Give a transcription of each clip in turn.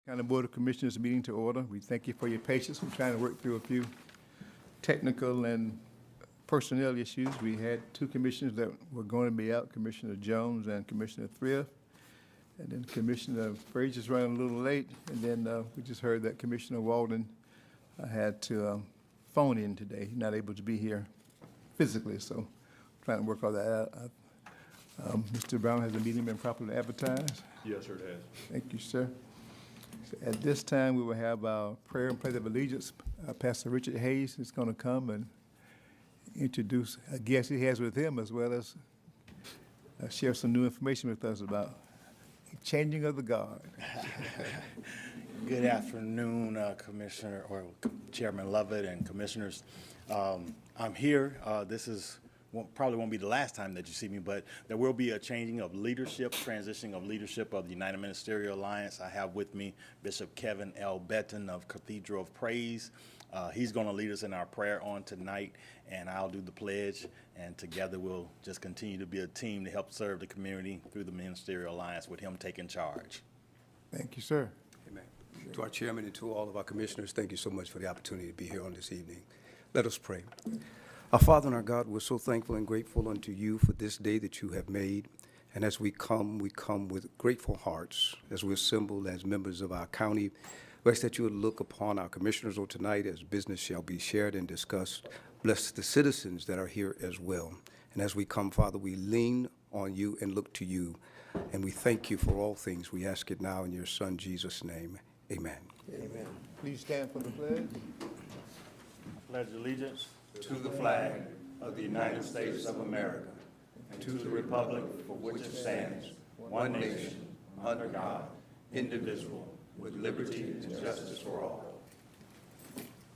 County Board of Commissioners meeting to order. We thank you for your patience. We're trying to work through a few technical and personnel issues. We had two commissioners that were going to be out, Commissioner Jones and Commissioner Thrift. And then Commissioner Frazier's running a little late. And then we just heard that Commissioner Walden had to phone in today. He's not able to be here physically, so trying to work all that out. Mr. Brown, has the meeting been properly advertised? Yes, sir, it has. Thank you, sir. So at this time, we will have our prayer and pledge of allegiance. Pastor Richard Hayes is going to come and introduce a guest he has with him, as well as share some new information with us about changing of the guard. Good afternoon, Commissioner or Chairman Lovett and Commissioners. I'm here. Probably won't be the last time that you see me, but there will be a changing of leadership, transitioning of leadership of the United Ministerial Alliance. I have with me Bishop Kevin L. Betton of Cathedral of Praise. He's going to lead us in our prayer on tonight, and I'll do the pledge, and together we'll just continue to be a team to help serve the community through the Ministerial Alliance with him taking charge. Thank you, sir. Amen. To our chairman and to all of our commissioners, thank you so much for the opportunity to be here on this evening. Let us pray. Our Father and our God, we're so thankful and grateful unto you for this day that you have made. And as we come with grateful hearts as we assemble as members of our county. We ask that you would look upon our commissioners on tonight as business shall be shared and discussed. Bless the citizens that are here as well. And as we come, Father, we lean on you and look to you. And we thank you for all things. We ask it now in your Son, Jesus' name. Amen. Amen. Please stand for the pledge. I pledge allegiance to the flag of the United States of America and to the republic for which it stands, one nation, under God, indivisible, with liberty and justice for all.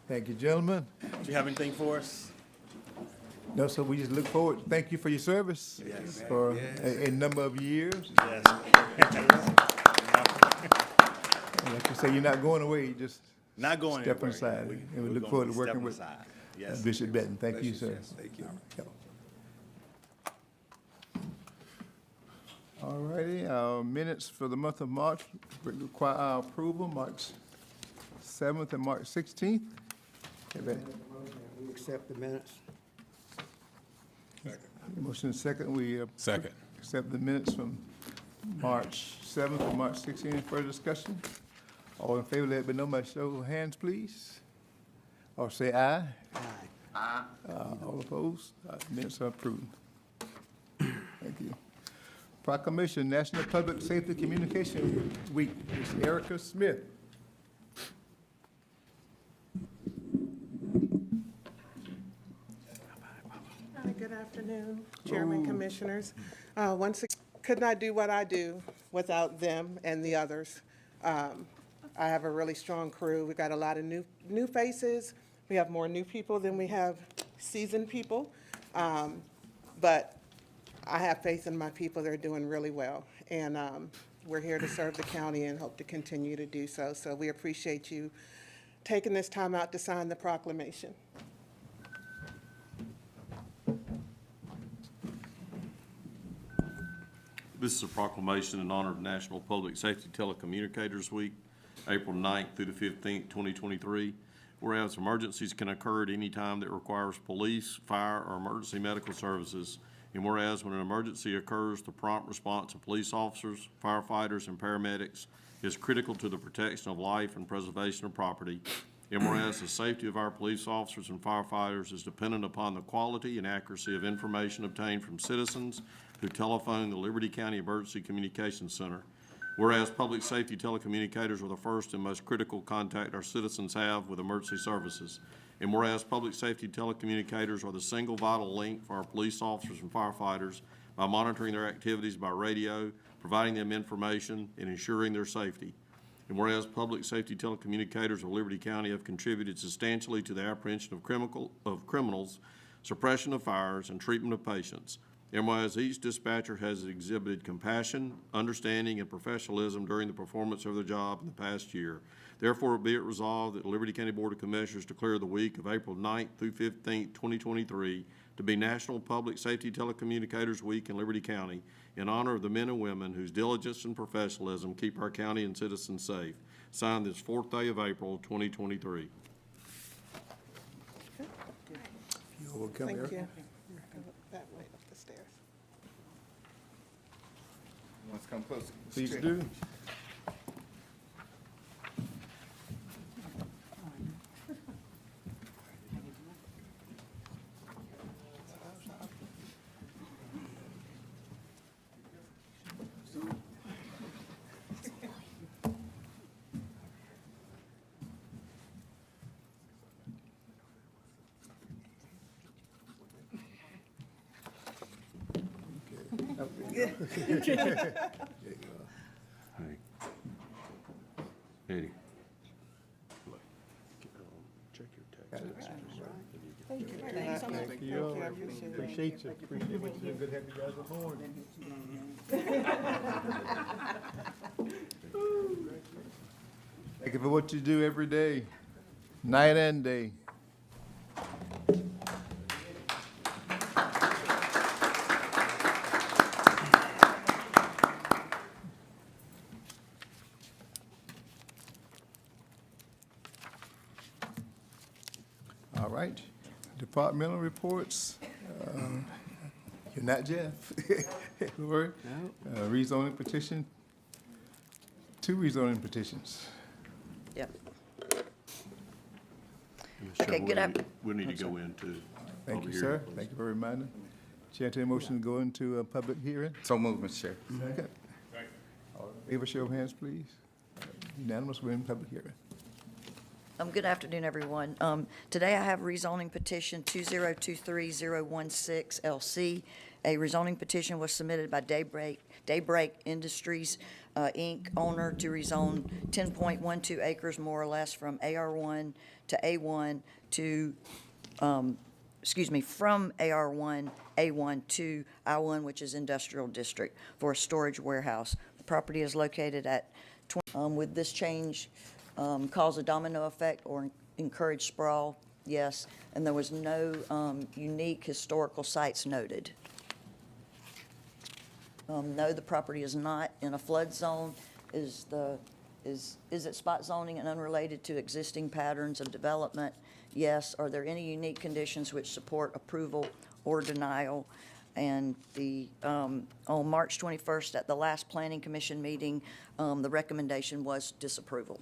Thank you, gentlemen. Do you have anything for us? No, so we just look forward. Thank you for your service for a number of years. Yes. And like you say, you're not going away. You just Not going step anywhere. inside. And we we're look gonna forward be to working stepping with aside. Yes. Bishop Betton. Thank Bless you, you, sir. yes. Thank you. All righty, our minutes for the month of March require our approval, March 7th and March 16th. We accept the minutes. Motion second, we Second. accept the minutes from March 7th and March 16th. Any further discussion? All in favor, let it be known by show of hands, please. Or say aye. Aye. All opposed? Minutes are approved. Thank you. Proclamation, National Public Safety Communication Week. Ms. Erica Smith. Hi, good afternoon, Chairman, Commissioners. Once again, could not do what I do without them and the others. I have a really strong crew. We got a lot of new faces. We have more new people than we have seasoned people. But I have faith in my people. They're doing really well. And we're here to serve the county and hope to continue to do so. So we appreciate you taking this time out to sign the proclamation. This is a proclamation in honor of National Public Safety Telecommunicators Week, April 9th through the 15th, 2023. Whereas emergencies can occur at any time that requires police, fire, or emergency medical services, and whereas when an emergency occurs, the prompt response of police officers, firefighters, and paramedics is critical to the protection of life and preservation of property, and whereas the safety of our police officers and firefighters is dependent upon the quality and accuracy of information obtained from citizens who telephone the Liberty County Emergency Communications Center. Whereas public safety telecommunicators are the first and most critical contact our citizens have with emergency services. And whereas public safety telecommunicators are the single vital link for our police officers and firefighters by monitoring their activities by radio, providing them information, and ensuring their safety. And whereas public safety telecommunicators of Liberty County have contributed substantially to the apprehension of criminals, suppression of fires, and treatment of patients. And whereas each dispatcher has exhibited compassion, understanding, and professionalism during the performance of their job in the past year. Therefore, be it resolved that the Liberty County Board of Commissioners declare the week of April 9th through 15th, 2023 to be National Public Safety Telecommunicators Week in Liberty County in honor of the men and women whose diligence and professionalism keep our county and citizens safe. signed this 4th day of April, 2023. You will come Thank here. you. That way up the stairs. Let's come closer. Please do. Eddie. Thank you all. Appreciate you. Appreciate what you do. Good to have you guys aboard. Thank you for what you do every day, night and day. All right, departmental reports. You're not Jeff. Lori? Rezoning petition, 2 rezoning petitions. Yep. Mr. Okay, good Chairman, we need to go into. Thank you, public sir. hearing, please. Thank you for reminding. Chair, entertain a motion to go into a public hearing. So moved, Mr. Chair. Second. All in favor, show of hands, please. Unanimous, we're in public hearing. Good afternoon, everyone. Today I have rezoning petition 2023016 LC. A rezoning petition was submitted by Daybreak Industries, Inc., owner to rezone 10.12 acres more or less from AR1 to A1 to, from AR1, A1 to I1, which is industrial district, for a storage warehouse. The property is located at, with this change, cause a domino effect or encourage sprawl? Yes. And there was no unique historical sites noted. No, the property is not in a flood zone. Is it spot zoning and unrelated to existing patterns of development? Yes. Are there any unique conditions which support approval or denial? And on March 21st, at the last Planning Commission meeting, the recommendation was disapproval.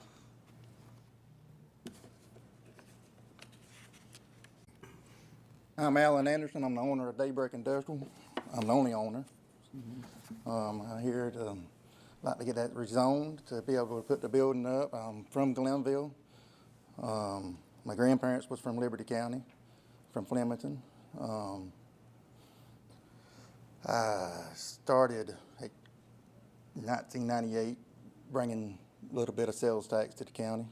I'm Alan Anderson. I'm the owner of Daybreak Industrial. I'm the only owner. I'm here to like to get that rezoned to be able to put the building up. I'm from Glenville. My grandparents was from Liberty County, from Flemington. I started in 1998 bringing a little bit of sales tax to the county,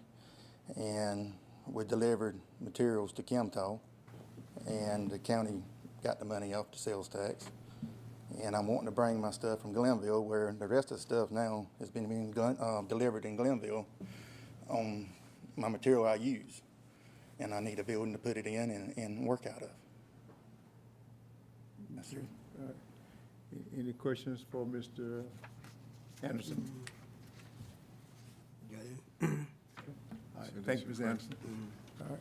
and we delivered materials to Chemtall. And the county got the money off the sales tax. And I'm wanting to bring my stuff from Glenville, where the rest of the stuff now is being delivered in Glenville on my material I use. And I need a building to put it in and work out of. Yes, sir. All right. Any questions for Mr. Anderson? All right, thank you, Ms. Anderson. All right.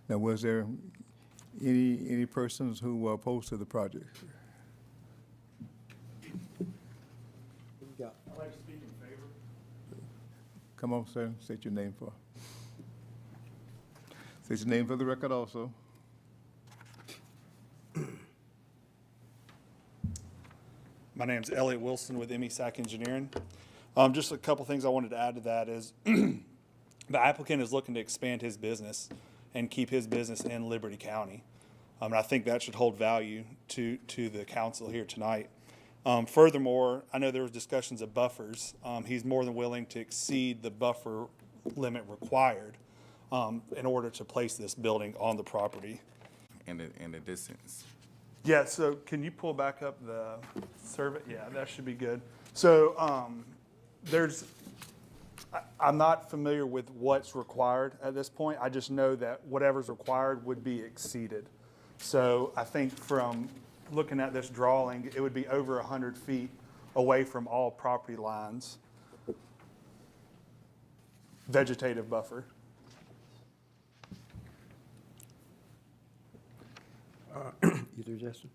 Now, was there any persons who were opposed to the project? I'd like to speak in favor. Come on, sir, state your name for. State your name for the record also. My name's Elliot Wilson with MESAC Engineering. Just a couple things I wanted to add to that is the applicant is looking to expand his business and keep his business in Liberty County. And I think that should hold value to the council here tonight. Furthermore, I know there was discussions of buffers. He's more than willing to exceed the buffer limit required in order to place this building on the property. And the distance. Yeah, so can you pull back up the survey? Yeah, that should be good. So I'm not familiar with what's required at this point. I just know that whatever's required would be exceeded. So I think from looking at this drawing, it would be over 100 feet away from all property lines. vegetative buffer. You through, Justin?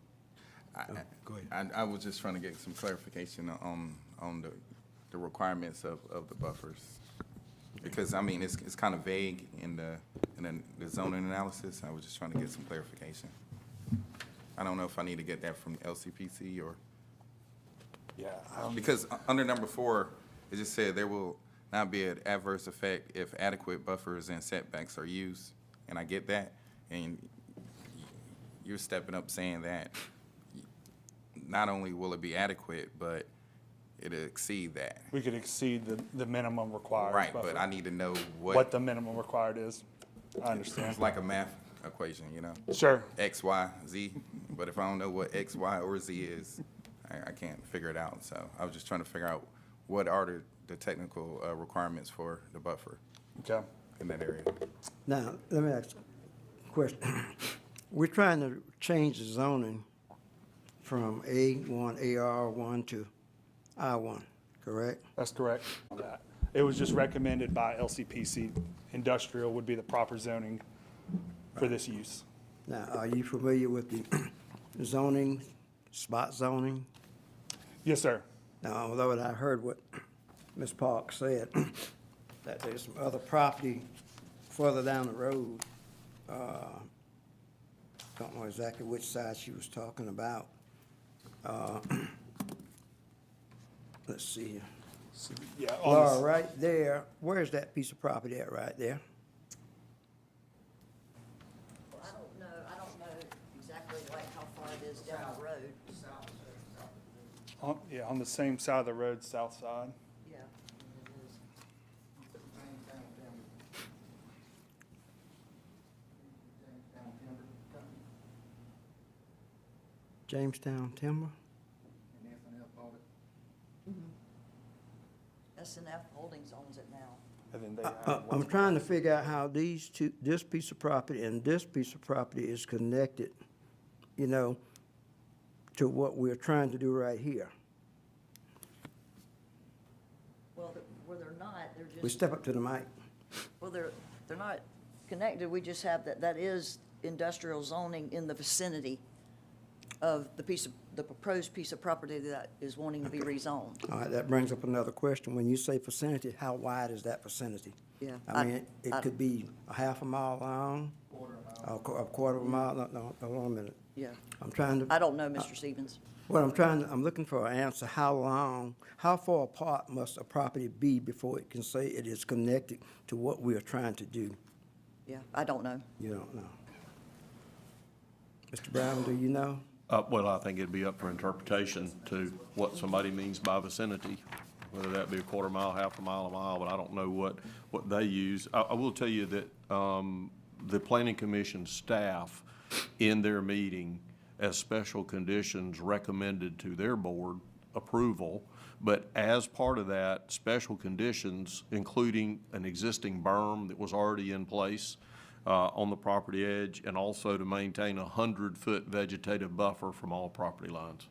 Go ahead. I was just trying to get some clarification on the requirements of the buffers. Because, I mean, it's kind of vague in the zoning analysis. I was just trying to get some clarification. I don't know if I need to get that from LCPC or, Yeah. because under number 4, it just said there will not be an adverse effect if adequate buffers and setbacks are used. And I get that. And you're stepping up saying that not only will it be adequate, but it'll exceed that. We could exceed the minimum required. Right, buffer. but I need to know What the minimum required is. I understand. It's like a math equation, you know? Sure. X, Y, Z. But if I don't know what X, Y, or Z is, I can't figure it out. So I was just trying to figure out what are the technical requirements for the buffer Okay. in that area. Now, let me ask a question. We're trying to change the zoning from A1, AR1 to I1, correct? That's correct. It was just recommended by LCPC. Industrial would be the proper zoning for this use. Now, are you familiar with the zoning, spot zoning? Yes, sir. Now, although I heard what Ms. Park said, that there's some other property further down the road, don't know exactly which side she was talking about. Let's see here. Yeah. Laura, right there, where's that piece of property at right there? I don't know exactly like how far it is down the road. Yeah, on the same side of the road, south side. Yeah. It is. Jamestown Timber? SNF Holdings owns it now. And then they have I'm trying to figure out how these two, this piece of property and this piece of property is connected, you know, to what we're trying to do right here. Well, where they're not, they're We just, step up to the mic. well, they're not connected. We just have that is industrial zoning in the vicinity of the proposed piece of property that is wanting to be rezoned. All right, that brings up another question. When you say vicinity, how wide is that vicinity? Yeah. I mean, it could be a half a mile long, a quarter of a mile, no, hold on a minute. Yeah. I'm trying to, I don't know, Mr. Stevens. I'm looking for an answer. How far apart must a property be before it can say it is connected to what we are trying to do? Yeah, I don't know. You don't know. Mr. Brown, do you know? Well, I think it'd be up for interpretation to what somebody means by vicinity, whether that be a quarter mile, half a mile, but I don't know what they use. I will tell you that the Planning Commission staff in their meeting as special conditions recommended to their board approval, but as part of that, special conditions, including an existing berm that was already in place on the property edge, and also to maintain a 100-foot vegetative buffer from all property lines.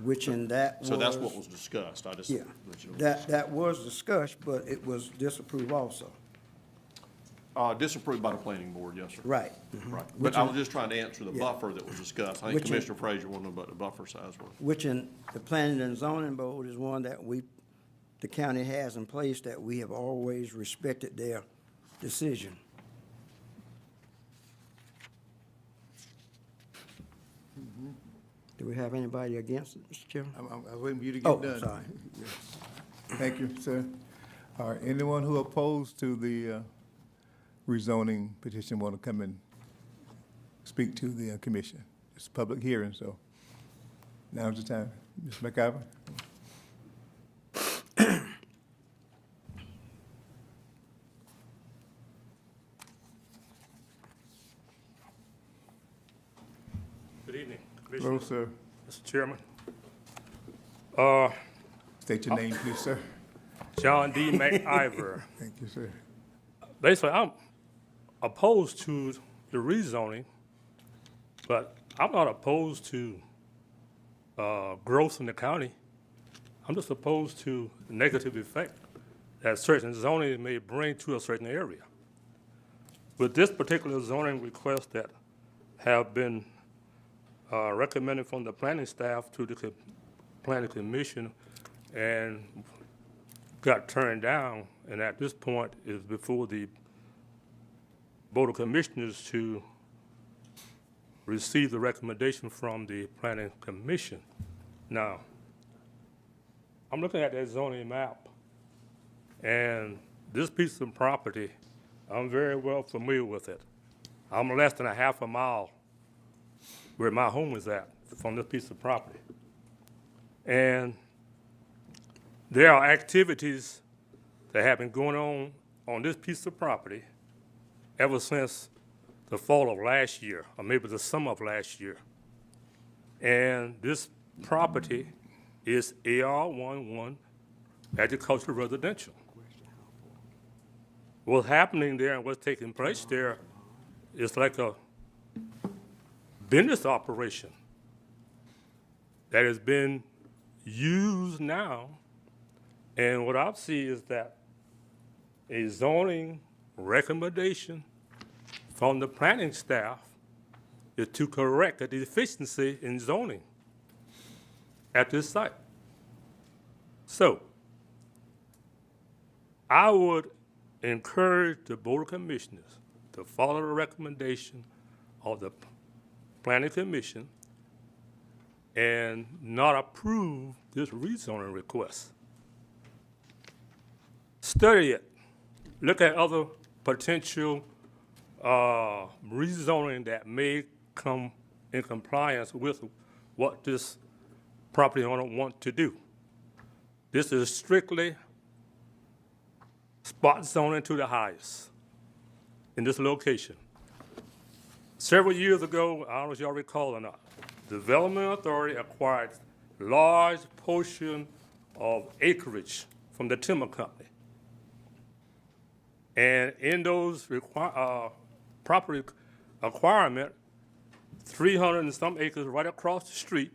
Which in that was. So that's what was discussed. I just. Yeah, that was discussed, but it was disapproved also. Disapproved by the planning board, yes, sir. Right. Right. Which But I in- was just trying to answer the Yeah. buffer that was discussed. I think Which in- Commissioner Frazier wanted to know what the buffer size was. Which in the Planning and Zoning Board is one that the county has in place that we have always respected their decision. Do we have anybody against it, Mr. Chairman? I was waiting for you to Oh, get done. sorry. Thank you, sir. All right, anyone who opposed to the rezoning petition want to come and speak to the commission? It's a public hearing, so now's the time. Ms. McIver? Good evening, Hello, Commissioner, sir. Mr. Chairman. State your name, please, sir. John D. McIver. Thank you, sir. Basically, I'm opposed to the rezoning, but I'm not opposed to growth in the county. I'm just opposed to the negative effect that certain zoning may bring to a certain area. With this particular zoning request that have been recommended from the planning staff to the planning commission and got turned down, and at this point is before the Board of Commissioners to receive the recommendation from the planning commission. Now, I'm looking at that zoning map, and this piece of property, I'm very well familiar with it. I'm less than a half a mile where my home is at from this piece of property. And there are activities that have been going on this piece of property ever since the fall of last year, or maybe the summer of last year. And this property is AR11 agricultural residential. What's happening there and what's taking place there is like a business operation that has been used now. And what I see is that a zoning recommendation from the planning staff is to correct a deficiency in zoning at this site. So I would encourage the Board of Commissioners to follow the recommendation of the Planning Commission and not approve this rezoning request. Study it. Look at other potential rezoning that may come in compliance with what this property owner wants to do. This is strictly spot zoning to the highest in this location. Several years ago, I don't know if y'all recall or not, the Development Authority acquired large portion of acreage from the timber company. And in those property acquirement, 300 and some acres right across the street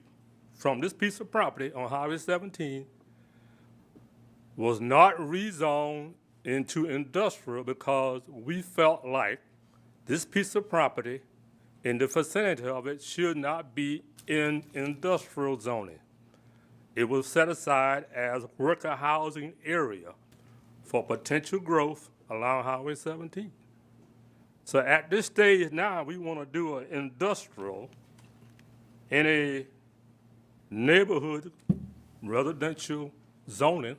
from this piece of property on Highway 17 was not rezoned into industrial because we felt like this piece of property in the vicinity of it should not be in industrial zoning. It was set aside as worker housing area for potential growth along Highway 17. So at this stage now, we want to do an industrial in a neighborhood residential zoning.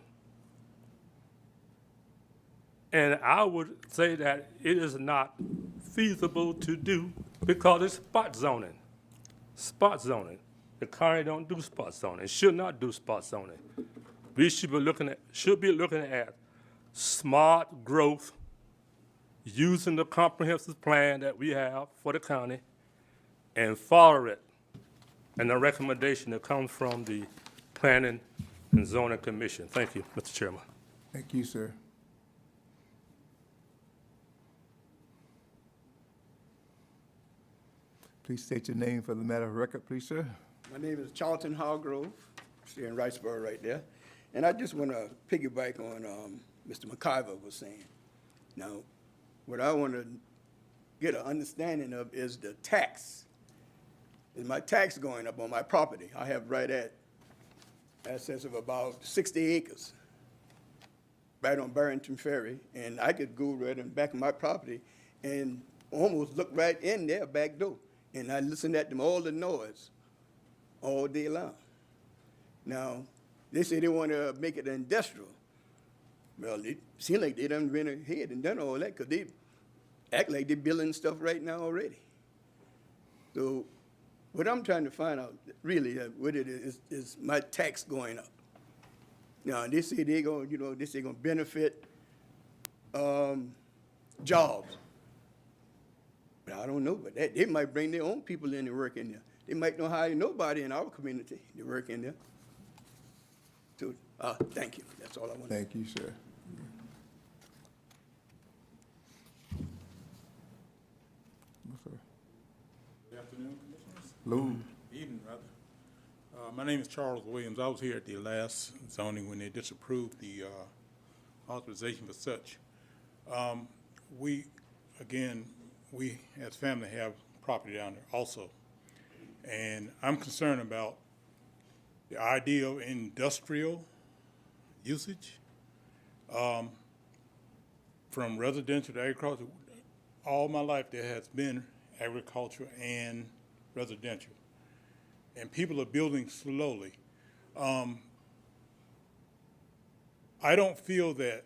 And I would say that it is not feasible to do because it's spot zoning. Spot zoning. The county don't do spot zoning. It should not do spot zoning. We should be looking at smart growth using the comprehensive plan that we have for the county and follow it and the recommendation that comes from the Planning and Zoning Commission. Thank you, Mr. Chairman. Thank you, sir. Please state your name for the matter of record, please, sir. My name is Charlton Hargrove, here in Riceboro right there. And I just want to piggyback on Mr. McIver was saying. Now, what I want to get an understanding of is the tax. Is my tax going up on my property? I have right at assets of about 60 acres, right on Barrington Ferry. And I could go right in the back of my property and almost look right in their back door. And I listen at them all the noise all day long. Now, they say they want to make it industrial. Well, it seems like they done went ahead and done all that because they act like they're building stuff right now already. So what I'm trying to find out really what it is my tax going up. Now, they say they're going to benefit jobs. But I don't know, but they might bring their own people in to work in there. They might not hire nobody in our community to work in there. So, thank you. That's all I want. Thank you, sir. Good afternoon, Commissioners. Lou. Evening, rather. My name is Charles Williams. I was here at the last zoning when they disapproved the authorization for such. We as family have property down there also. And I'm concerned about the idea of industrial usage, from residential to agriculture. All my life there has been agriculture and residential. And people are building slowly. I don't feel that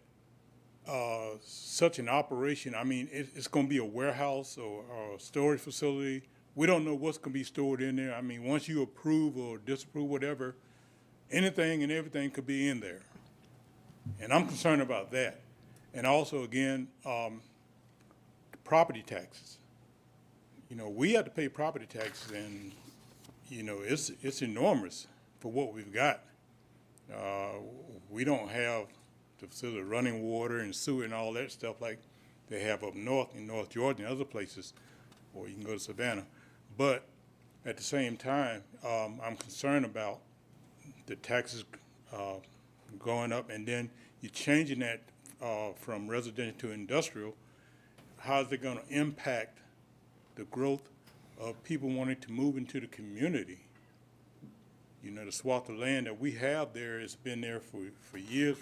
such an operation, I mean, it's going to be a warehouse or a storage facility. We don't know what's going to be stored in there. I mean, once you approve or disapprove, whatever, anything and everything could be in there. And I'm concerned about that. And also, again, property taxes. You know, we have to pay property taxes, and, you know, it's enormous for what we've got. We don't have the facility of running water and sewer and all that stuff like they have up north in North Georgia and other places, or you can go to Savannah. But at the same time, I'm concerned about the taxes going up, and then you're changing that from residential to industrial. How is it going to impact the growth of people wanting to move into the community? You know, the swath of land that we have there has been there for years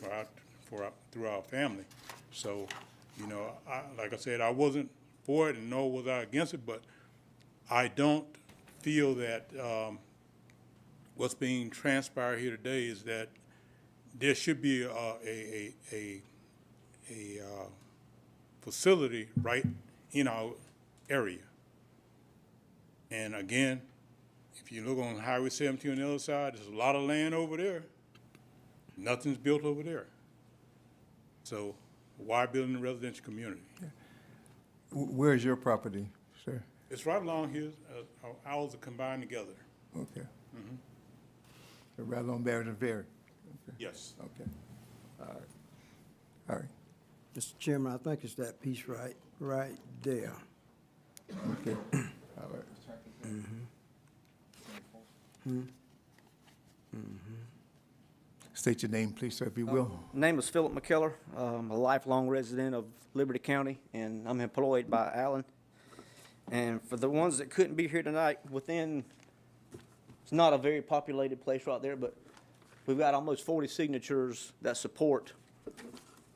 through our family. So, you know, like I said, I wasn't for it, and nor was I against it, but I don't feel that what's being transpired here today is that there should be a facility right in our area. And again, if you look on Highway 17 on the other side, there's a lot of land over there. Nothing's built over there. So why build in a residential community? Where's your property, sir? It's right along here. Ours are combined together. Okay. So right along Barrington Ferry? Okay. Yes. Okay. All right. All right. Mr. Chairman, I think it's that piece right there. Okay. All right. State your name, please, sir, if you will. Name is Philip McKellar. I'm a lifelong resident of Liberty County, and I'm employed by Allen. And for the ones that couldn't be here tonight, it's not a very populated place right there, but we've got almost 40 signatures that support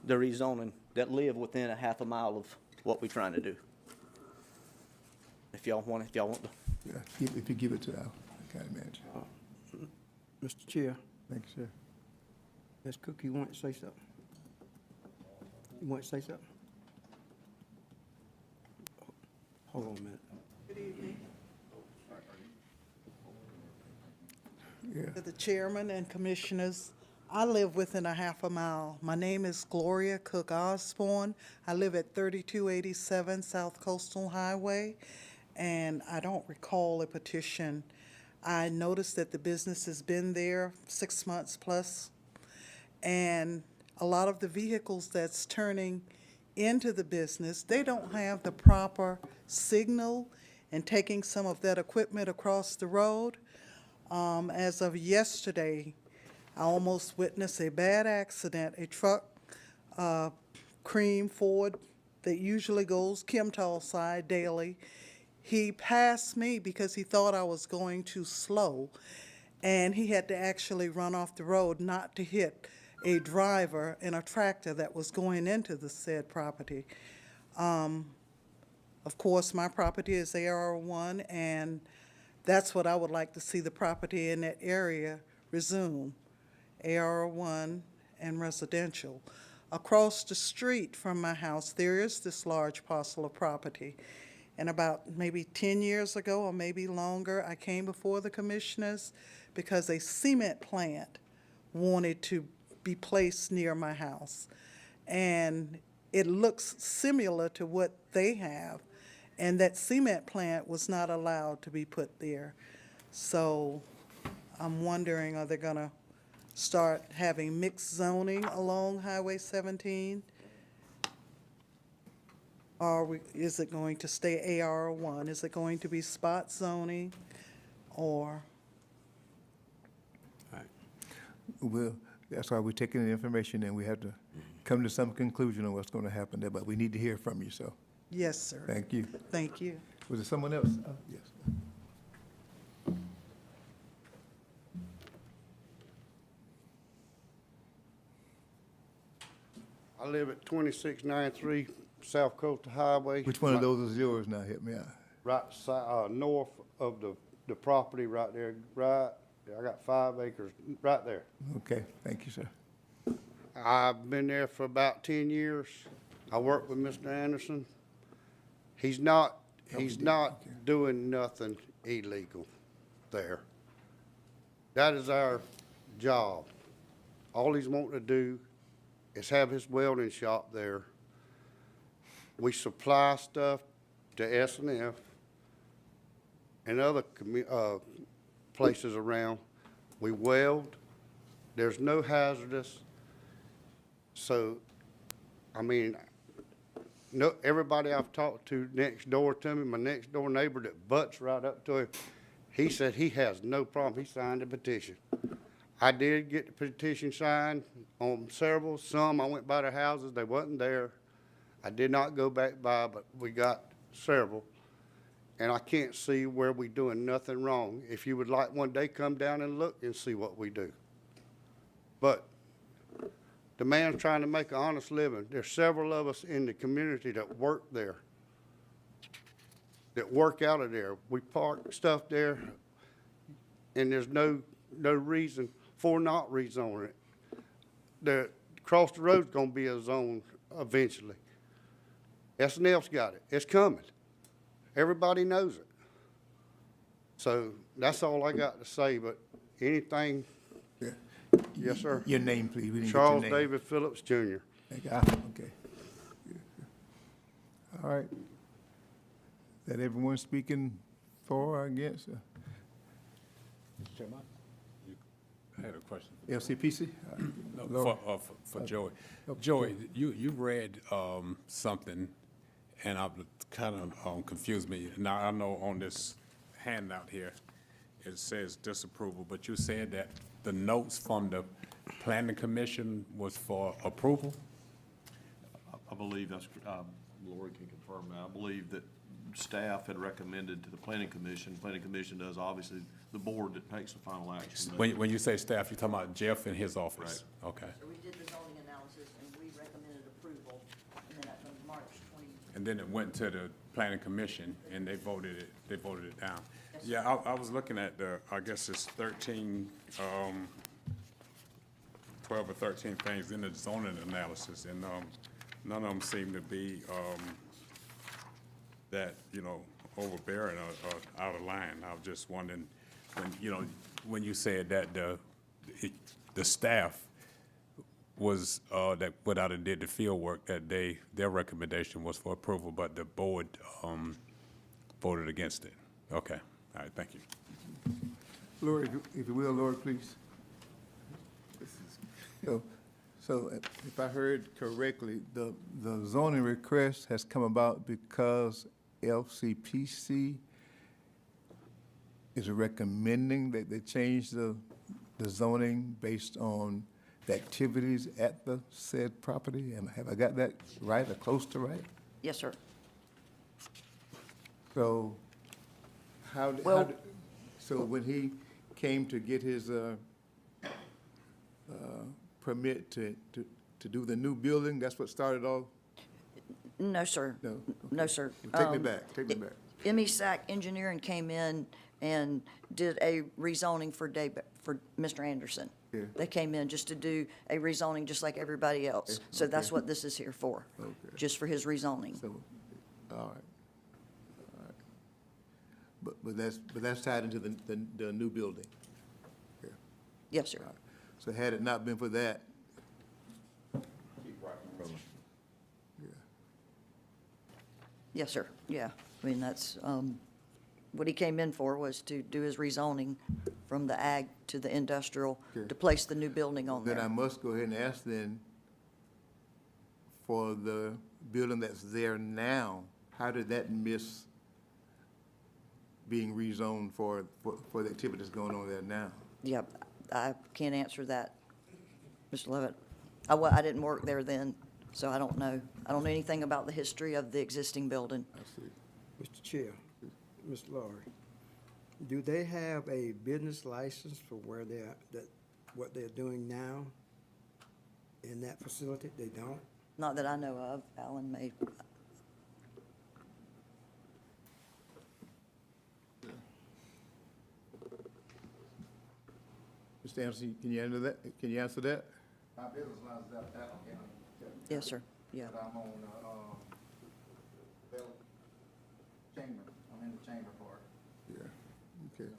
the rezoning that live within a half a mile of what we're trying to do. If y'all want to. Yeah, if you give it to our county manager. Mr. Chair, Thank you, sir. Ms. Cook, you want to say something? You want to say something? Hold on a minute. Good evening. Yeah. To the chairman and commissioners, I live within a half a mile. My name is Gloria Cook Osborne. I live at 3287 South Coastal Highway, and I don't recall a petition. I noticed that the business has been there 6 months plus, and a lot of the vehicles that's turning into the business, they don't have the proper signal and taking some of that equipment across the road. As of yesterday, I almost witnessed a bad accident. A truck, cream Ford, that usually goes Kimtall side daily. He passed me because he thought I was going too slow, and he had to actually run off the road not to hit a driver in a tractor that was going into the said property. Of course, my property is AR1, and that's what I would like to see the property in that area resume, AR1 and residential. Across the street from my house, there is this large parcel of property. And about maybe 10 years ago, or maybe longer, I came before the commissioners because a cement plant wanted to be placed near my house. And it looks similar to what they have, and that cement plant was not allowed to be put there. So I'm wondering, are they gonna start having mixed zoning along Highway 17? Or is it going to stay AR1? Is it going to be spot zoning, or? Well, that's why we're taking the information, and we have to come to some conclusion on what's going to happen there, but we need to hear from you, so Yes, sir. thank you. Thank you. Was there someone else? Yes. I live at 2693 South Coastal Highway. Which one of those is yours now? Help me out. Right north of the property right there, right, I got 5 acres right there. Okay, thank you, sir. I've been there for about 10 years. I work with Mr. Anderson. He's not doing nothing illegal there. That is our job. All he's wanting to do is have his welding shop there. We supply stuff to S&F and other places around. We weld. There's no hazardous. So, I mean, no, everybody I've talked to next door to me, my next door neighbor that butts right up to him, he said he has no problem. He signed a petition. I did get the petition signed on several. Some I went by their houses. They wasn't there. I did not go back by, but we got several. And I can't see where we doing nothing wrong. If you would like one day, come down and look and see what we do. But the man's trying to make an honest living. There's several of us in the community that work there, that work out of there. We park stuff there, and there's no reason for not rezoning it. Across the road's gonna be a zone eventually. S&L's got it. It's coming. Everybody knows it. So that's all I got to say, but anything, Yeah. yes, sir. Your name, please. We didn't get your Charles name. David Phillips, Jr. Okay. All right. Is that everyone speaking for or against? Chairman, I had a question. LCPC? No, for Joey. Joey, you read something, and I kind of confused me. Now, I know on this handout here, it says disapproval, but you said that the notes from the planning commission was for approval? I believe that's, Lori can confirm that. I believe that staff had recommended to the planning commission. Planning commission does, obviously, the board that takes the final action. When you say staff, you're talking about Jeff and his office? Right. Okay. So we did the zoning analysis and we recommended approval, and then from March 20. And then it went to the planning commission, and they voted it down. Yeah, I was looking at I guess it's 12 or 13 things in the zoning analysis, and none of them seem to be that, overbearing or out of line. I was just wondering, when you said that the staff was, that went out and did the field work, that their recommendation was for approval, but the board voted against it. Okay, all right, thank you. Lori, if you will, Lori, please. So if I heard correctly, the zoning request has come about because LCPC is recommending that they change the zoning based on the activities at the said property? Have I got that right or close to right? Yes, sir. So so when he came to get his permit to do the new building, that's what started off? No, sir. No? No, sir. Take me back, take me back. MESAC Engineering came in and did a rezoning for Mr. Anderson. Yeah. They came in just to do a rezoning just like everybody else. So that's what this is here for, just for his rezoning. So, all right. But that's tied into the new building? Yeah. Yes, sir. All right. So had it not been for that? Yes, sir. Yeah. I mean, that's, what he came in for was to do his rezoning from the ag to the industrial to place the new building on there. Then I must go ahead and ask then, for the building that's there now, how did that miss being rezoned for the activities going on there now? Yeah, I can't answer that, Mr. Levitt. I didn't work there then, so I don't know. I don't know anything about the history of the existing building. Mr. Chair, Ms. Laurie, do they have a business license for where what they're doing now in that facility? They don't? Not that I know of. Alan may. Mr. Anderson, can you answer that? Can you answer that? My business line's out of Allen County. Yes, sir. Yeah. But I'm on, Bell Chamber. I'm in the chamber part. Yeah, okay.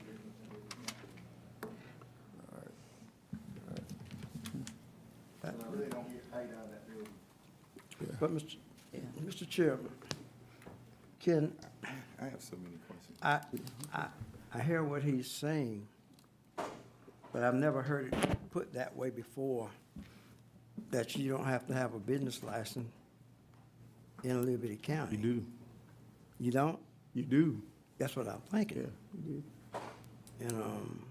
So I really don't get paid out of that building. But, Mr. Chairman, can, I have so many questions. I hear what he's saying, but I've never heard it put that way before, that you don't have to have a business license in Liberty County. You do. You don't? You do. That's what I'm thinking. You do. And,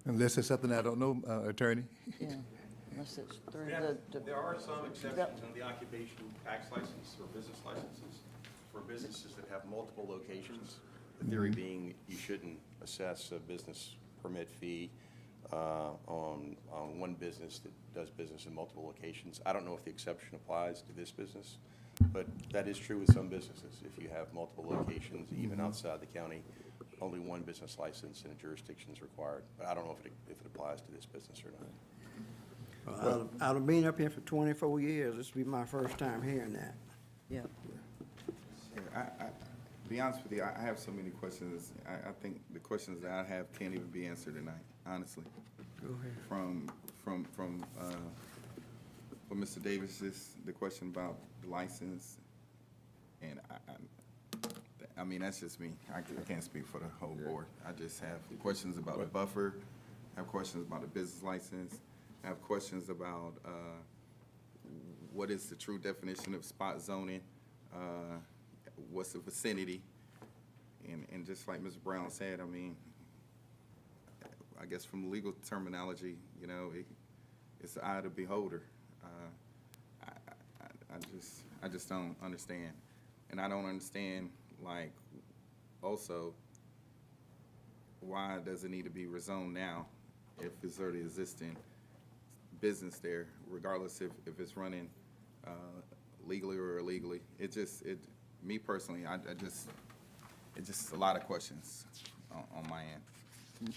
Unless it's something I don't know, Attorney. Yeah. Unless it's through There are some exceptions in the occupation tax license or business licenses for businesses that have multiple locations. The theory being you shouldn't assess a business permit fee on one business that does business in multiple locations. I don't know if the exception applies to this business, but that is true with some businesses. If you have multiple locations, even outside the county, only one business license in a jurisdiction is required. But I don't know if it applies to this business or not. well, out of being up here for 24 years, this will be my first time hearing that. Yeah. To be honest with you, I have so many questions. I think the questions that I have can't even be answered tonight, honestly. Go ahead. From what Mr. Davis's, the question about the license, and I mean, that's just me. I can't speak for the whole board. I just have questions about the buffer, I have questions about the business license, I have questions about what is the true definition of spot zoning, what's the vicinity, and just like Mr. Brown said, I mean, I guess from legal terminology, you know, it's the eye of the beholder. I just don't understand, and I don't understand, like, also, why does it need to be rezoned now if it's already existing business there, regardless if it's running legally or illegally? Me personally, it's just a lot of questions on my end.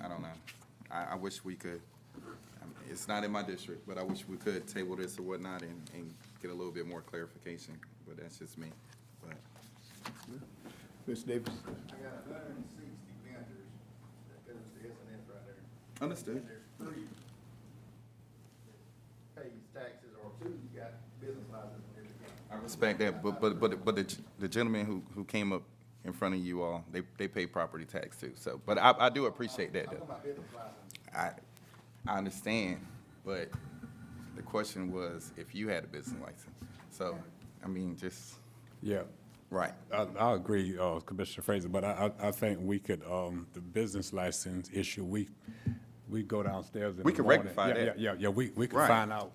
I don't know. I wish we could, it's not in my district, but I wish we could table this or whatnot and get a little bit more clarification, but that's just me. But Mr. Davis. I got 160 vendors that goes to S&S right there. Understood. And there's 3 that pays taxes, or 2 got business licenses in every county. I respect that, but the gentleman who came up in front of you all, they pay property tax too, so, but I do appreciate that, I'm talking though. about business license. I understand, but the question was if you had a business license, so, I mean, just, Yeah. right. I agree, Commissioner Fraser, but I think we could, the business license issue, we go downstairs in the morning. We can rectify that. Yeah, we could Right. find out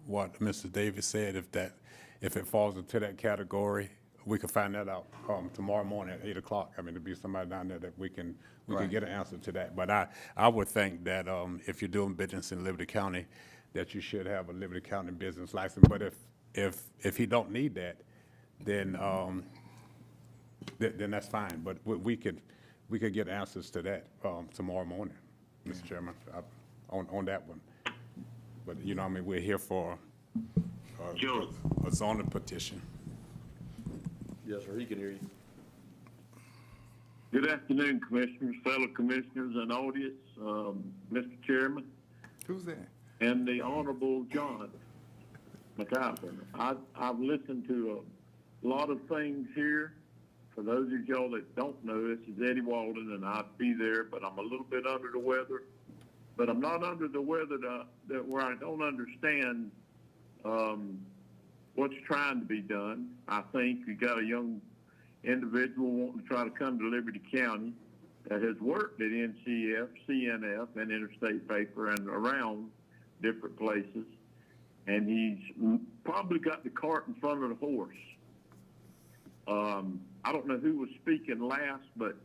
what Mr. Davis said, if it falls into that category, we could find that out, tomorrow morning at 8 o'clock. I mean, there'll be somebody down there that we can Right. get an answer to that. But I would think that, if you're doing business in Liberty County, that you should have a Liberty County business license. But if he don't need that, then that's fine. But we could get answers to that, tomorrow morning, Mr. Chairman, on that one. But, you know, I mean, we're here for a zoning petition. Yes, sir, he can hear you. Good afternoon, Commissioners, fellow Commissioners, and audience, Mr. Chairman, Who's that? and the Honorable John McIver. I've listened to a lot of things here. For those of y'all that don't know, this is Eddie Walden, and I'd be there, but I'm a little bit under the weather. But I'm not under the weather that where I don't understand what's trying to be done. I think you got a young individual wanting to try to come to Liberty County. that has worked at NCF, CNF, and Interstate Paper and around different places. And he's probably got the cart in front of the horse. I don't know who was speaking last, but,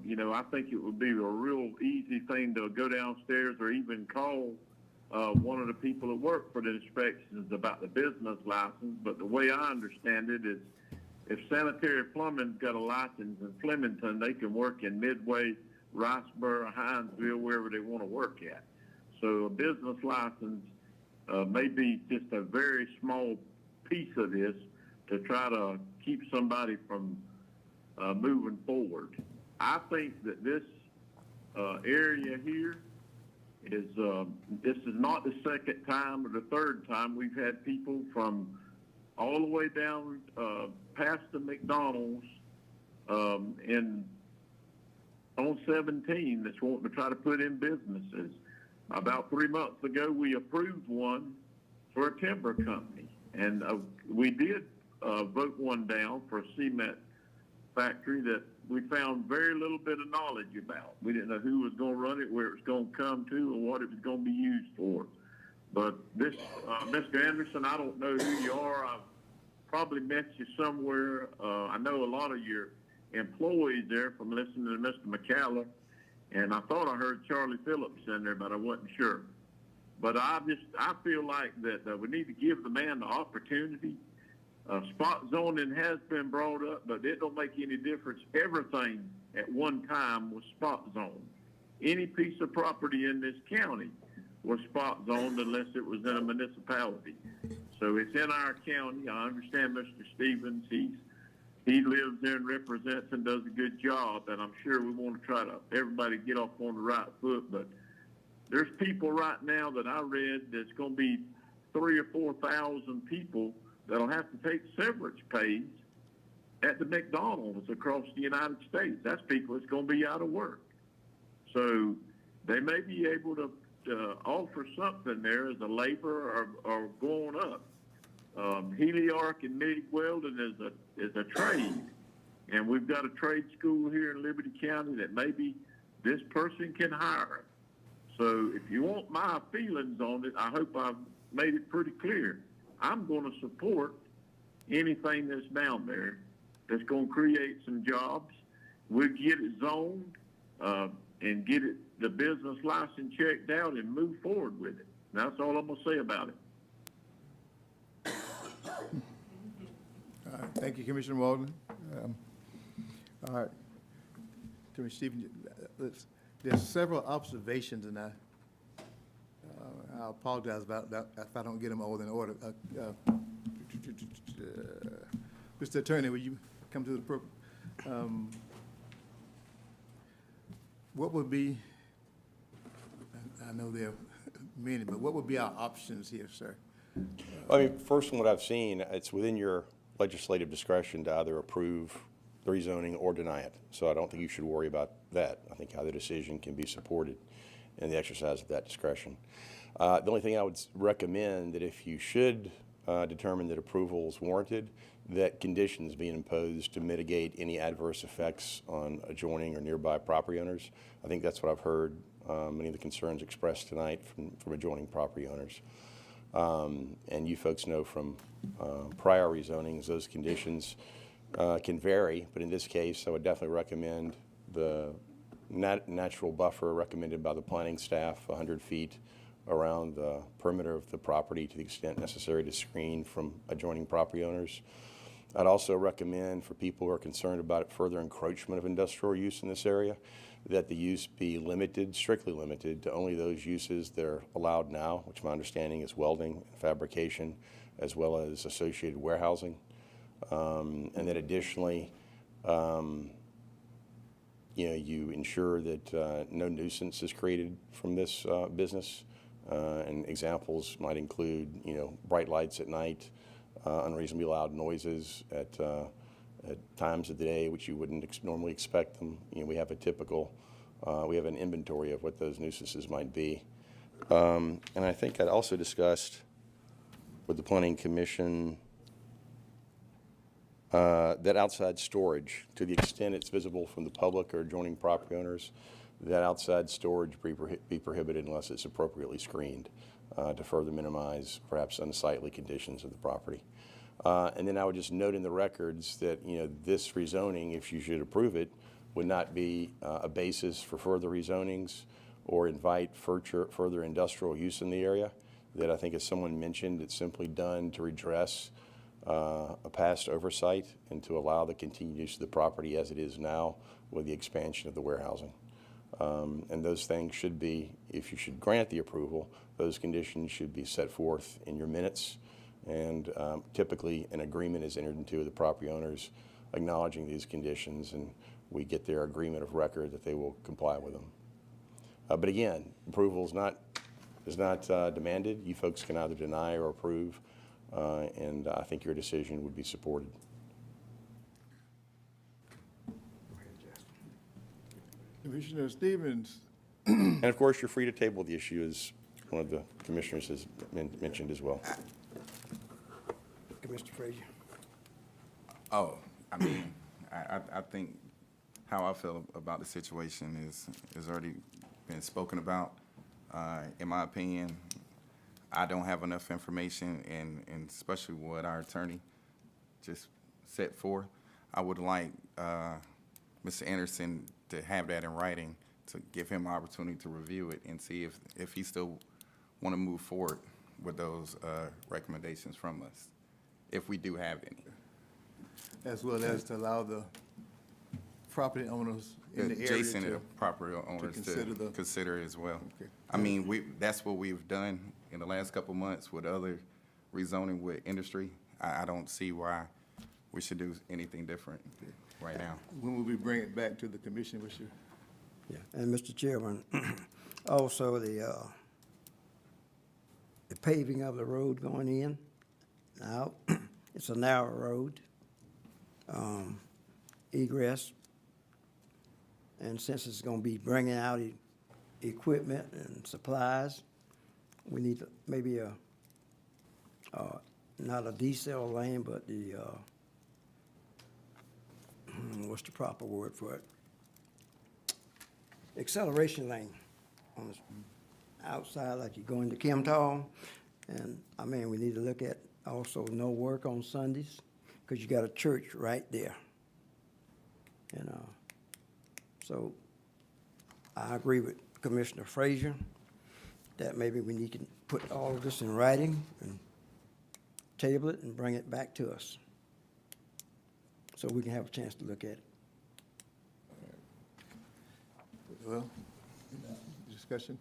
you know, I think it would be a real easy thing to go downstairs or even call one of the people that work for the inspections about the business license. But the way I understand it is if sanitary plumbing's got a license in Flemington, they can work in Midway, Riceboro, Hinesville, wherever they want to work at. So a business license may be just a very small piece of this to try to keep somebody from moving forward. I think that this area here is, this is not the second time or the third time we've had people from all the way down past the McDonald's on 17 that's wanting to try to put in businesses. About 3 months ago, we approved one for a timber company, and we did vote one down for a cement factory that we found very little bit of knowledge about. We didn't know who was going to run it, where it was going to come to, or what it was going to be used for. But this, Mr. Anderson, I don't know who you are. I've probably met you somewhere. I know a lot of your employees there from listening to Mr. McCallum, and I thought I heard Charlie Phillips in there, but I wasn't sure. But I feel like that we need to give the man the opportunity. Spot zoning has been brought up, but it don't make any difference. Everything at one time was spot zoned. Any piece of property in this county was spot zoned unless it was in a municipality. So it's in our county. I understand Mr. Stevens. He lives there and represents and does a good job, and I'm sure we want to try to everybody get off on the right foot. But there's people right now that I read that's going to be 3,000 or 4,000 people that'll have to take severance pays at the McDonald's across the United States. That's people that's going to be out of work. So they may be able to offer something there as a labor or going up. Healy Arc and MIG welding is a trade, and we've got a trade school here in Liberty County that maybe this person can hire. So if you want my feelings on it, I hope I've made it pretty clear. I'm going to support anything that's down there that's going to create some jobs. We'll get it zoned and get it the business license checked out and move forward with it. That's all I'm going to say about it. All right, thank you, Commissioner Walden. All right, Commissioner Stevens, there's several observations, and I apologize about that if I don't get them all in order. Mr. Attorney, will you come to the program? What would be, I know there are many, but what would be our options here, sir? I mean, first from what I've seen, it's within your legislative discretion to either approve the rezoning or deny it. So I don't think you should worry about that. I think either decision can be supported in the exercise of that discretion. The only thing I would recommend that if you should determine that approval is warranted, that conditions being imposed to mitigate any adverse effects on adjoining or nearby property owners. I think that's what I've heard many of the concerns expressed tonight from adjoining property owners. And you folks know from prior rezonings, those conditions can vary, but in this case, I would definitely recommend the natural buffer recommended by the planning staff, 100 feet around the perimeter of the property to the extent necessary to screen from adjoining property owners. I'd also recommend for people who are concerned about further encroachment of industrial use in this area, that the use be limited, strictly limited, to only those uses that are allowed now, which my understanding is welding and fabrication, as well as associated warehousing. And then additionally, you ensure that no nuisance is created from this business. And examples might include, bright lights at night, unreasonably loud noises at times of the day which you wouldn't normally expect them. We have a typical, we have an inventory of what those nuisances might be. And I think I'd also discussed with the Planning Commission that outside storage, to the extent it's visible from the public or adjoining property owners, that outside storage be prohibited unless it's appropriately screened to further minimize perhaps unsightly conditions of the property. And then I would just note in the records that, this rezoning, if you should approve it, would not be a basis for further rezonings or invite further industrial use in the area. That I think, as someone mentioned, it's simply done to redress a past oversight and to allow the continued use of the property as it is now with the expansion of the warehousing. And those things should be, if you should grant the approval, those conditions should be set forth in your minutes. And typically an agreement is entered into with the property owners acknowledging these conditions, and we get their agreement of record that they will comply with them. But again, approval is not demanded. You folks can either deny or approve, and I think your decision would be supported. Commissioner Stevens. And of course, you're free to table the issue, as one of the commissioners has mentioned as well. Mr. Frazier. Oh, I mean, I think how I feel about the situation is already been spoken about. In my opinion, I don't have enough information, and especially what our attorney just set forth. I would like Mr. Anderson to have that in writing, to give him an opportunity to review it and see if he still want to move forward with those recommendations from us, if we do have any. As well as to allow the property owners in the area Adjacent to property owners to consider it as well. Okay. I mean, that's what we've done in the last couple months with other rezoning with industry. I don't see why we should do anything different right now. When will we bring it back to the commission? What's your... Yeah, and Mr. Chairman, also the paving of the road going in, out, it's a narrow road, egress, and since it's gonna be bringing out equipment and supplies, we need maybe not a decel lane, but the, what's the proper word for it? Acceleration lane on the outside, like you go into Chemtall. And I mean, we need to look at also no work on Sundays, because you got a church right there. And so I agree with Commissioner Frazier that maybe we need to put all of this in writing and table it and bring it back to us so we can have a chance to look at it. Well, discussion?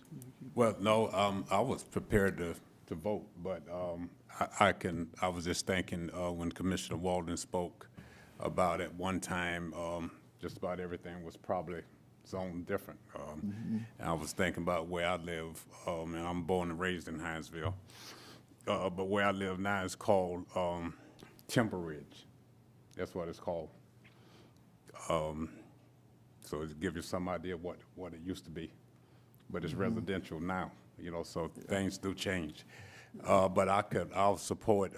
Well, no, I was prepared to vote, but I was just thinking when Commissioner Walden spoke about at one time, just about everything was probably zoned different. And I was thinking about where I live, and I'm born and raised in Hinesville, but where I live now is called Timber Ridge. That's what it's called. So to give you some idea what it used to be. But it's residential now, so things do change. But I'll support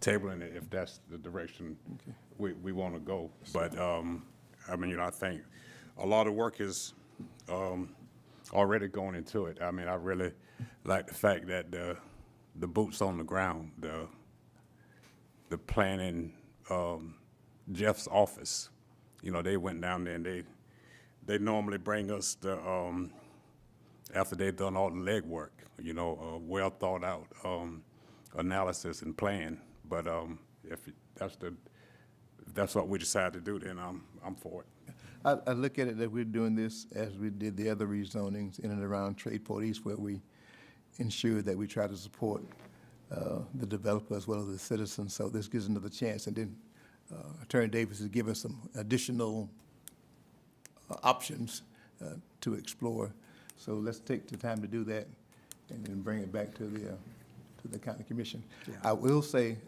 tabling it if that's the direction we want to go. But, I mean, I think a lot of work is already going into it. I mean, I really like the fact that the boots on the ground, the planning, Jeff's office, they went down there and they normally bring us the, after they've done all the legwork, well thought out analysis and plan. But if that's what we decide to do, then I'm for it. I look at it that we're doing this as we did the other rezonings in and around Tradeport East, where we ensure that we try to support the developer as well as the citizens. So this gives another chance. And then Attorney Davis has given some additional options to explore. So let's take the time to do that and then bring it back to the county commission. Yeah. I will say,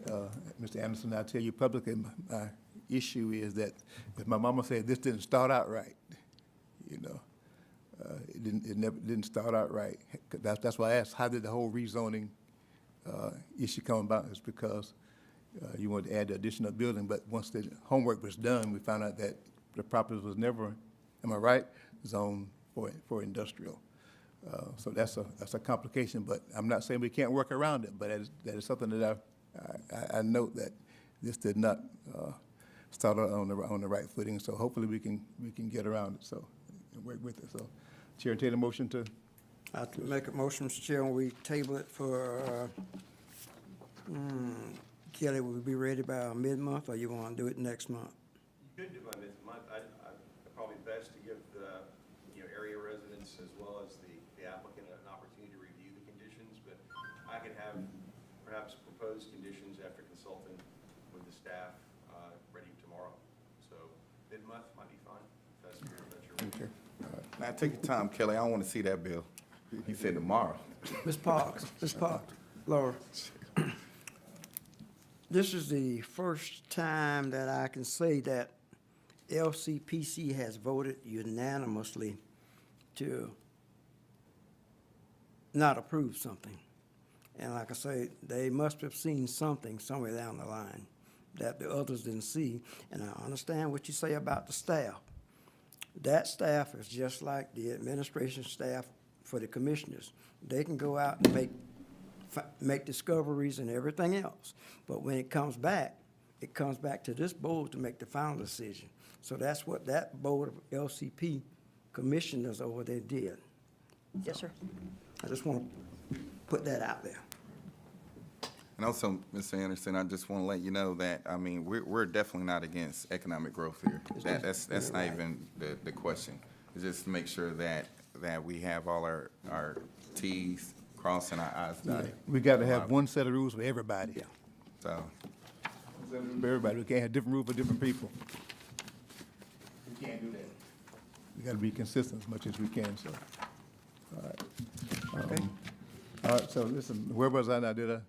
Mr. Anderson, I'll tell you publicly, my issue is that if my mama said this didn't start out right, it didn't start out right. That's why I asked, how did the whole rezoning issue come about? It's because you wanted to add the additional building, but once the homework was done, we found out that the property was never, am I right, zoned for industrial. So that's a complication, but I'm not saying we can't work around it, but that is something that I note that this did not start on the right footing, so hopefully we can get around it, so, and work with it. So, Chair, take a motion to, I make a motion, Mr. Chairman, we table it for, Kelly, will we be ready by mid-month, or you want to do it next month? You could do by mid-month. I probably best to give the, area residents as well as the applicant an opportunity to review the conditions, but I could have perhaps proposed conditions after consulting with the staff, ready tomorrow. So mid-month might be fine. That's your. okay. Now, take your time, Kelly. I don't want to see that bill. He said tomorrow. Ms. Parks, Laura. This is the first time that I can say that LCPC has voted unanimously to not approve something. And like I say, they must have seen something somewhere down the line that the others didn't see. And I understand what you say about the staff. That staff is just like the administration staff for the commissioners. They can go out and make discoveries and everything else. But when it comes back to this board to make the final decision. So that's what that board of LCP commissioners over there did. Yes, sir. I just want to put that out there. And also, Mr. Anderson, I just want to let you know that, I mean, we're definitely not against economic growth here. That's not even the question. It's just to make sure that we have all our Ts crossed and our Is dotted. We got to have one set of rules for everybody. Yeah. So, For everybody, we can't have different rules for different people. We can't do that. We got to be consistent as much as we can, so. All right. Okay. All right, so listen, where was I now, did I?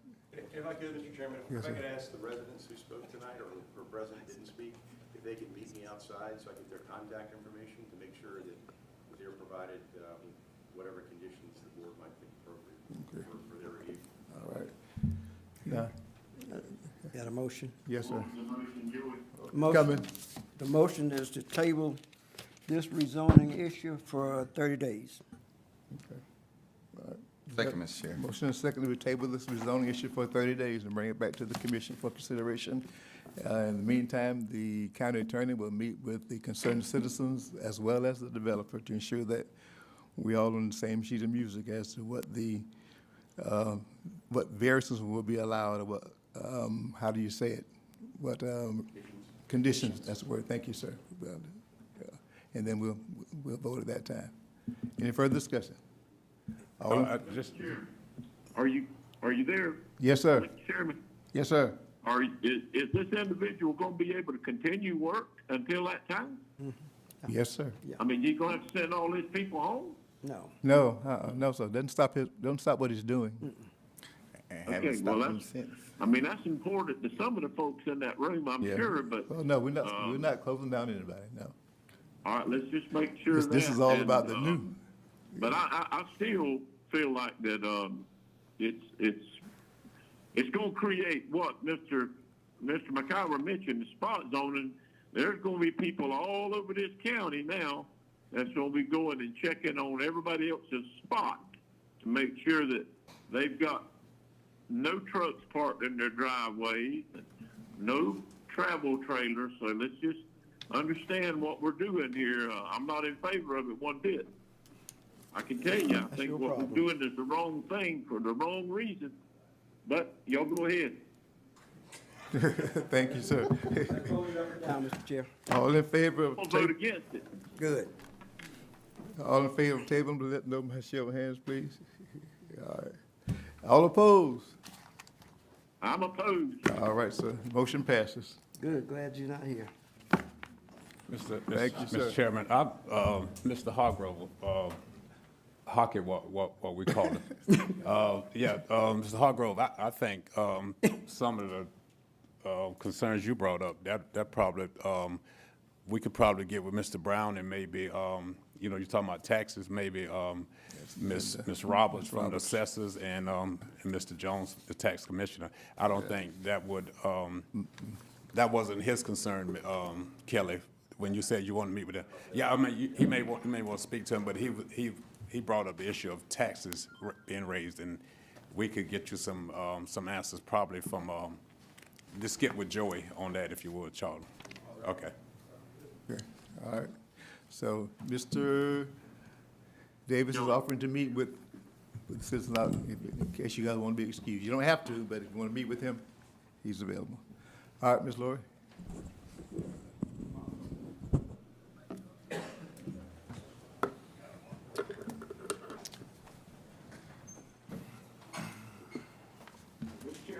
If I could, Mr. Chairman, Yes, if I sir. could ask the residents who spoke tonight or president didn't speak, if they could meet me outside so I get their contact information to make sure that they're provided whatever conditions the board might think appropriate for their review. All right. Yeah, Got a motion? yes, sir. Motion. The motion is to table this rezoning issue for 30 days. second, Mr. Chair. Motion and second, we table this rezoning issue for 30 days and bring it back to the commission for consideration. In the meantime, the county attorney will meet with the concerned citizens as well as the developer to ensure that we all on the same sheet of music as to what what variances will be allowed, or what, how do you say it? What, conditions, that's the word, thank you, sir. And then we'll vote at that time. Any further discussion? Are you there? Yes, sir. Mr. Chairman, Yes, sir. is this individual gonna be able to continue work until that time? Yes, sir. I mean, you gonna have to send all these people home? No. No, sir, don't stop what he's doing. And haven't Okay, well, stopped him that's, since. I mean, that's important to some of the folks in that room, I'm Yeah. sure, but, Oh, no, we're not closing down anybody, no. all right, let's just make sure that. This is all and, about the new. But I still feel like that, it's gonna create what Mr. McIver mentioned, the spot zoning. There's gonna be people all over this county now that's gonna be going and checking on everybody else's spot to make sure that they've got no trucks parked in their driveways, no travel trailers. So let's just understand what we're doing here. I'm not in favor of it one bit. I can tell you, I think what we're doing is the wrong thing for the wrong reason. But y'all go ahead. Thank you, sir. Now, Mr. Chair. All in favor of, I'll vote against it. Good. all in favor of tabling, let them know by show of hands, please. All right. All opposed? I'm opposed. All right, sir. Motion passes. Good, glad you're not here. Thank you, sir. Mr. Chairman, Mr. Hargrove, Hockey, what we call it. Mr. Hargrove, I think some of the concerns you brought up, that probably, we could probably get with Mr. Brown and maybe, you know, you're talking about taxes, maybe, Ms. Roberts from the assessors and Mr. Jones, the tax commissioner. I don't think that would, that wasn't his concern, Kelly, when you said you want to meet with him. Yeah, I mean, he may want to speak to him, but he brought up the issue of taxes being raised, and we could get you some answers probably from, just get with Joey on that if you would, Charlie. Okay. Okay, all right. So Mr. Davis is offering to meet with the citizen, in case you guys want to be excused. You don't have to, but if you want to meet with him, he's available. All right, Ms. Laurie?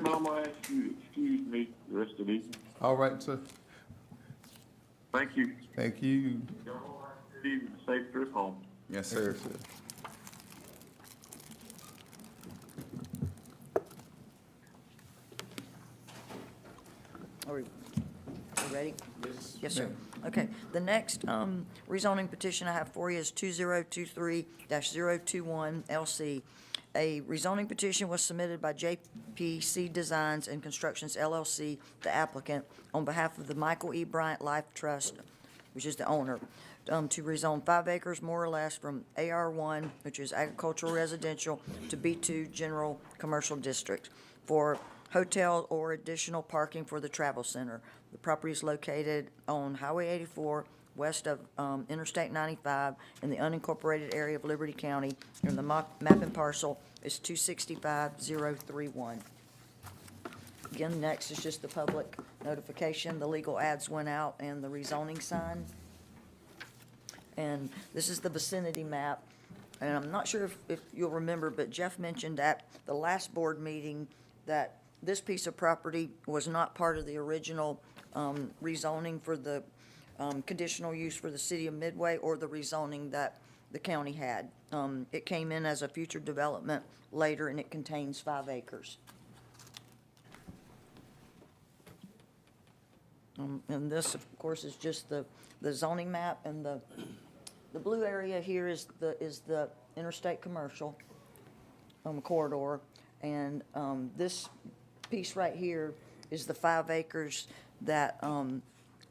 I'm gonna ask you to excuse me the rest of the evening. All right, sir. Thank you. Thank you. Y'all have a good evening. Safe trip home. Yes, sir. Are we ready? Yes, sir. Okay, the next rezoning petition I have for you is 2023-021 LC. A rezoning petition was submitted by JPC Designs and Constructions LLC, the applicant, on behalf of the Michael E. Bryant Life Trust, which is the owner, to rezone 5 acres more or less from AR1, which is agricultural residential, to B2 general commercial district for hotel or additional parking for the travel center. The property is located on Highway 84, west of Interstate 95, in the unincorporated area of Liberty County, and the mapping parcel is 265031. Again, next is just the public notification. The legal ads went out and the rezoning sign. And this is the vicinity map. And I'm not sure if you'll remember, but Jeff mentioned at the last board meeting that this piece of property was not part of the original rezoning for the conditional use for the city of Midway or the rezoning that the county had. It came in as a future development later, and it contains 5 acres. And this, of course, is just the zoning map, and the blue area here is the interstate commercial corridor, and this piece right here is the 5 acres that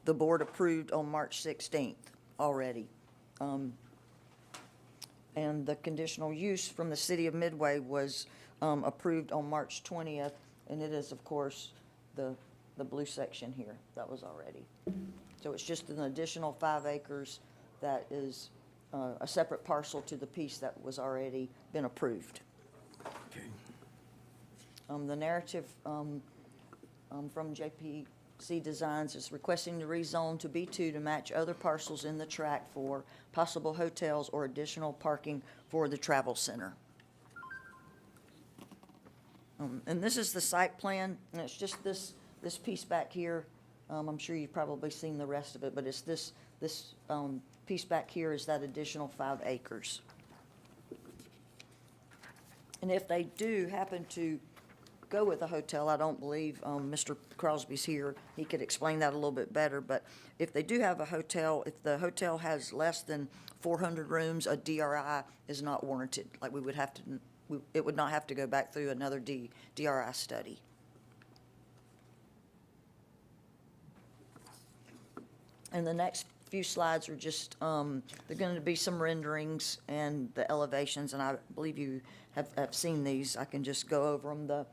the board approved on March 16th already. And the conditional use from the city of Midway was approved on March 20th, and it is, of course, the blue section here. That was already. So it's just an additional 5 acres that is a separate parcel to the piece that was already been approved. Okay. The narrative from JPC Designs is requesting to rezone to B2 to match other parcels in the tract for possible hotels or additional parking for the travel center. And this is the site plan, and it's just this piece back here. I'm sure you've probably seen the rest of it, but it's this piece back here is that additional 5 acres. And if they do happen to go with a hotel, I don't believe Mr. Crosby's here. He could explain that a little bit better. But if they do have a hotel, if the hotel has less than 400 rooms, a DRI is not warranted. Like we would have to, it would not have to go back through another DRI study. And the next few slides are just, they're going to be some renderings and the elevations, and I believe you have seen these. I can just go over them.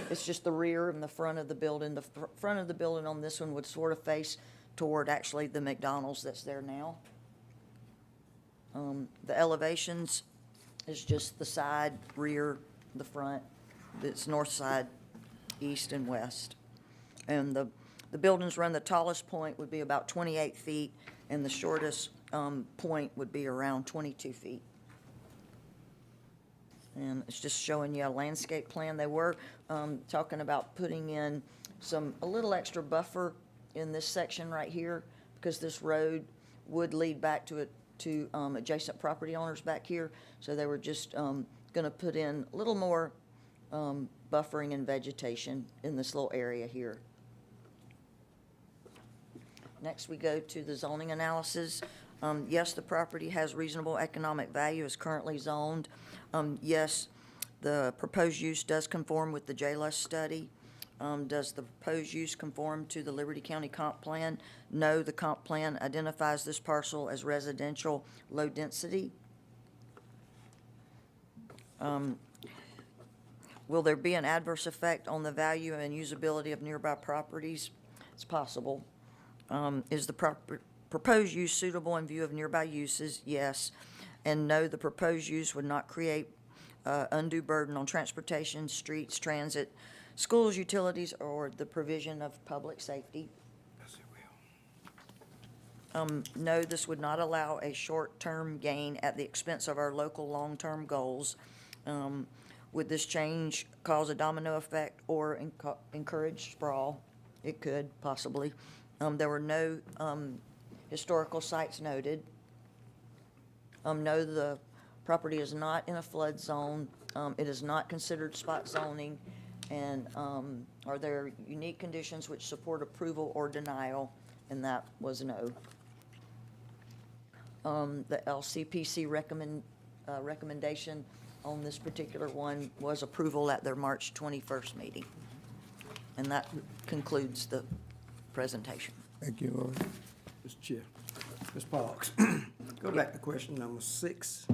It's just the rear and the front of the building. The front of the building on this one would sort of face toward actually the McDonald's that's there now. The elevations is just the side, rear, the front. It's north side, east and west. And the buildings run, the tallest point would be about 28 feet, and the shortest point would be around 22 feet. And it's just showing you a landscape plan. They were talking about putting in a little extra buffer in this section right here, because this road would lead back to adjacent property owners back here. So they were just going to put in a little more buffering and vegetation in this little area here. Next, we go to the zoning analysis. Yes, the property has reasonable economic value, is currently zoned. Yes, the proposed use does conform with the JLUS study. Does the proposed use conform to the Liberty County Comp Plan? No, the comp plan identifies this parcel as residential, low density. Will there be an adverse effect on the value and usability of nearby properties? It's possible. Is the proposed use suitable in view of nearby uses? Yes. And no, the proposed use would not create undue burden on transportation, streets, transit, schools, utilities, or the provision of public safety. No, this would not allow a short-term gain at the expense of our local long-term goals. Would this change cause a domino effect or encourage sprawl? It could, possibly. There were no historical sites noted. No, the property is not in a flood zone. It is not considered spot zoning. And are there unique conditions which support approval or denial? And that was no. The LCPC recommendation on this particular one was approval at their March 21st meeting. And that concludes the presentation. Thank you, Lord. Mr. Chair. Ms. Parks, go back to question number 6.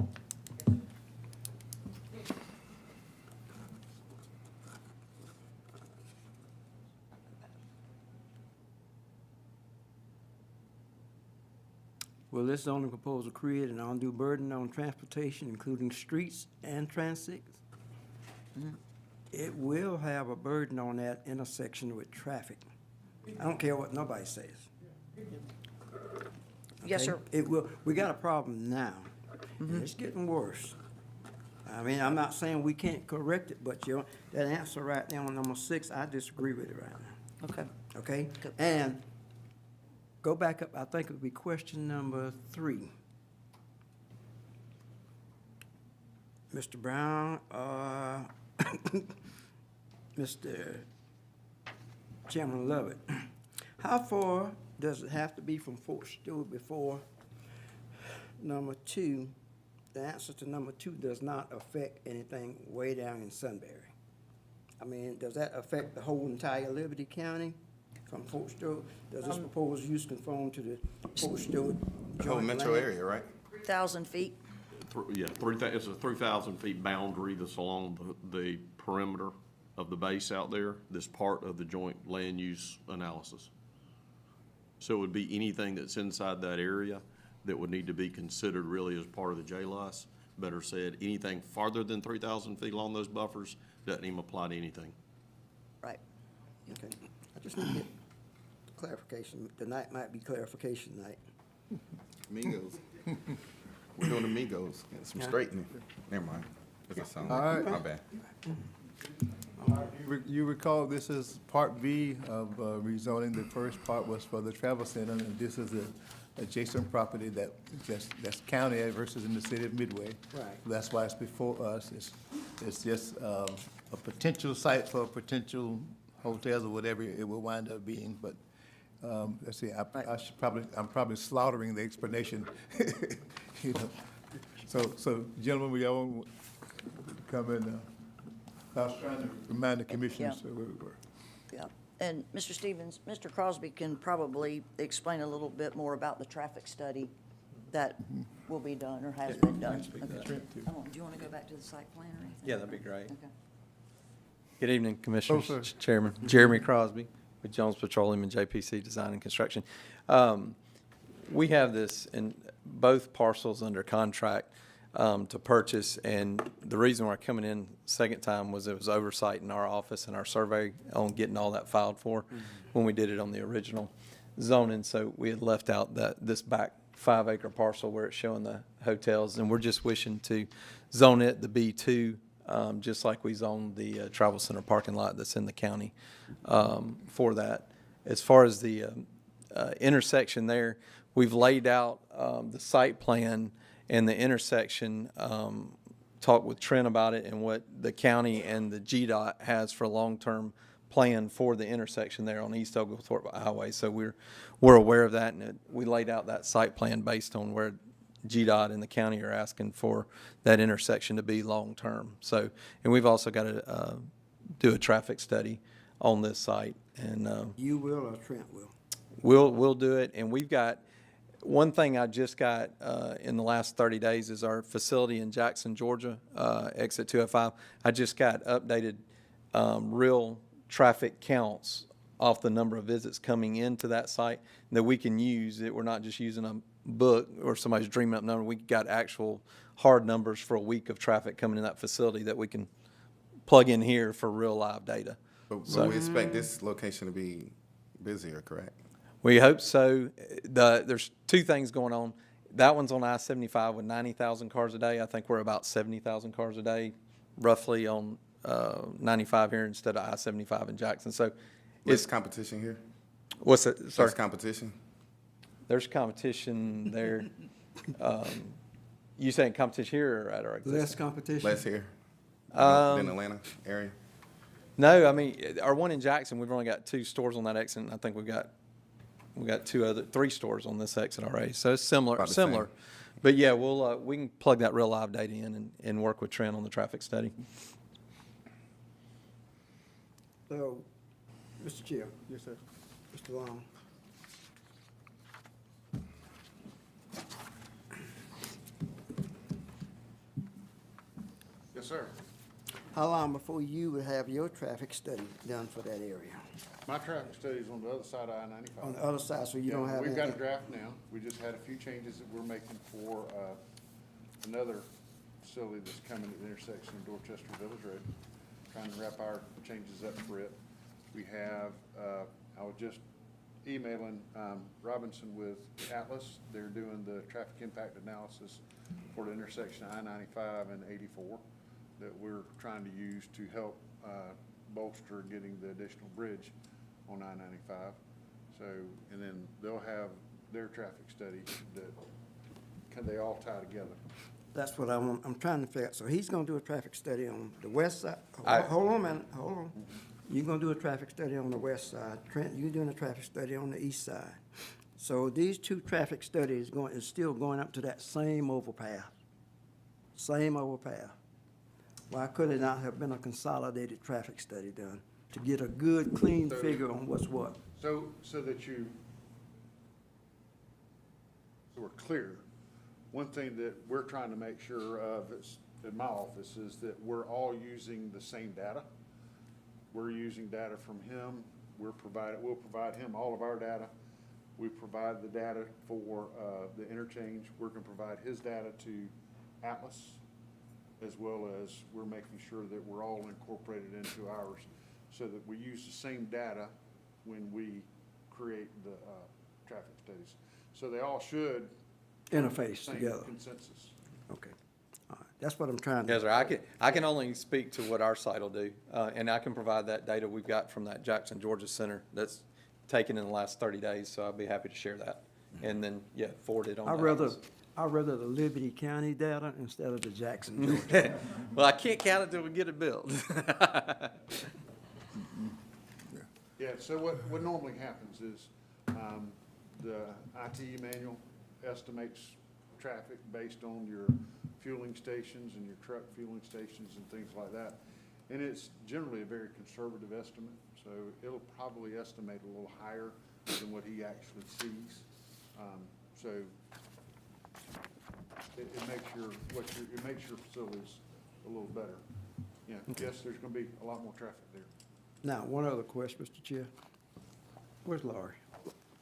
Will this zoning proposal create an undue burden on transportation, including streets and transit? It will have a burden on that intersection with traffic. I don't care what nobody says. Yes, Okay? sir. It will. We got a problem now, and it's getting worse. I mean, I'm not saying we can't correct it, but that answer right there on number 6, I disagree with it right now. Okay. Okay? Good. And go back up, I think it would be question number 3. Mr. Brown, Mr. Chairman Lovett, how far does it have to be from Fort Stewart before number 2, the answer to number 2 does not affect anything way down in Sunbury? I mean, does that affect the whole entire Liberty County from Fort Stewart? Does this proposed use conform to the Fort Stewart The whole joint metro land? area, right? 3,000 feet. Yeah, it's a 3,000 feet boundary that's along the perimeter of the base out there, that's part of the joint land use analysis. So it would be anything that's inside that area that would need to be considered really as part of the JLUS. Better said, anything farther than 3,000 feet along those buffers doesn't even apply to anything. Right. Okay, I just need to get clarification. Tonight might be clarification night. Amigos. We're doing amigos. Get some straightening. Never mind. It's a song. All right. My bad. You recall this is Part B of rezoning. The first part was for the travel center, and this is the adjacent property that's county versus in the city of Midway. Right. That's why it's before us. It's just a potential site for potential hotels or whatever it will wind up being, but let's see, I'm probably slaughtering the explanation. You know. So gentlemen, we all come in, I was trying to remind the commissioners Yeah. where we were. Yeah. And Mr. Stevens, Mr. Crosby can probably explain a little bit more about the traffic study that will be done or has been done. Okay. Do you want to go back to the site plan or anything? Yeah, that'd be great. Okay. Good evening, Commissioners, Hello, sir. Chairman. Jeremy Crosby with Jones Petroleum and JPC Design and Construction. We have this in both parcels under contract to purchase, and the reason we're coming in second time was it was oversight in our office and our survey on getting all that filed for when we did it on the original zoning. So we had left out this back 5-acre parcel where it's showing the hotels, and we're just wishing to zone it the B2, just like we zoned the travel center parking lot that's in the county for that. As far as the intersection there, we've laid out the site plan and the intersection, talked with Trent about it and what the county and the GDOT has for long-term plan for the intersection there on East Oglethorpe Highway. So we're aware of that, and we laid out that site plan based on where GDOT and the county are asking for that intersection to be long-term. So, and we've also got to do a traffic study on this site, and You will or Trent will? we'll do it. And we've got, one thing I just got in the last 30 days is our facility in Jackson, Georgia, exit 205. I just got updated real traffic counts off the number of visits coming into that site that we can use. That we're not just using a book or somebody's dreaming up number. We got actual hard numbers for a week of traffic coming in that facility that we can plug in here for real live data. But So- we expect this location to be busier, correct? We hope so. There's two things going on. That one's on I-75 with 90,000 cars a day. I think we're about 70,000 cars a day, roughly on 95 here instead of I-75 in Jackson. So Is competition here? what's it? Sorry, There's competition? there's competition there. You saying competition here or at our existing? Less competition? Less here than Atlanta area? No, I mean, our one in Jackson, we've only got 2 stores on that exit. And I think we got 3 stores on this exit already. So it's similar. About the same. But yeah, we can plug that real live data in and work with Trent on the traffic study. So, Mr. Chair, Yes, sir. Mr. Long, Yes, sir. how long before you would have your traffic study done for that area? My traffic study's on the other side of I-95. On the other side, so you don't have We've got a anything? draft now. We just had a few changes that we're making for another facility that's coming at the intersection of Dorchester Village Road, trying to wrap our changes up for it. We have, I was just emailing Robinson with Atlas. They're doing the traffic impact analysis for the intersection of I-95 and 84 that we're trying to use to help bolster getting the additional bridge on I-95. So, and then they'll have their traffic study that they all tie together. That's what I'm trying to figure out. So he's gonna do a traffic study on the west side? I- Hold on a minute, hold on. You're gonna do a traffic study on the west side. Trent, you're doing a traffic study on the east side. So these 2 traffic studies is still going up to that same overpass? Same overpass? Why could it not have been a consolidated traffic study done to get a good, clean figure on what's what? So that so we're clear, one thing that we're trying to make sure of is, in my office, is that we're all using the same data. We're using data from him. We'll provide him all of our data. We provide the data for the interchange. We're gonna provide his data to Atlas, as well as we're making sure that we're all incorporated into ours so that we use the same data when we create the traffic studies. So they all should Interface same together. consensus. Okay. All right. That's what I'm trying to. Yes, sir. I can only speak to what our site will do, and I can provide that data we've got from that Jackson, Georgia center that's taken in the last 30 days, so I'll be happy to share that. And then, yeah, forward it on. I'd to rather Atlas. the Liberty County data instead of the Jackson, Georgia. Well, I can't count it till we get it built. Yeah, so what normally happens is, the IT manual estimates traffic based on your fueling stations and your truck fueling stations and things like that. And it's generally a very conservative estimate, so it'll probably estimate a little higher than what he actually sees. So it makes your facilities a little better. Yeah, yes, there's gonna be a lot more traffic there. Now, one other question, Mr. Chair. Where's Laurie?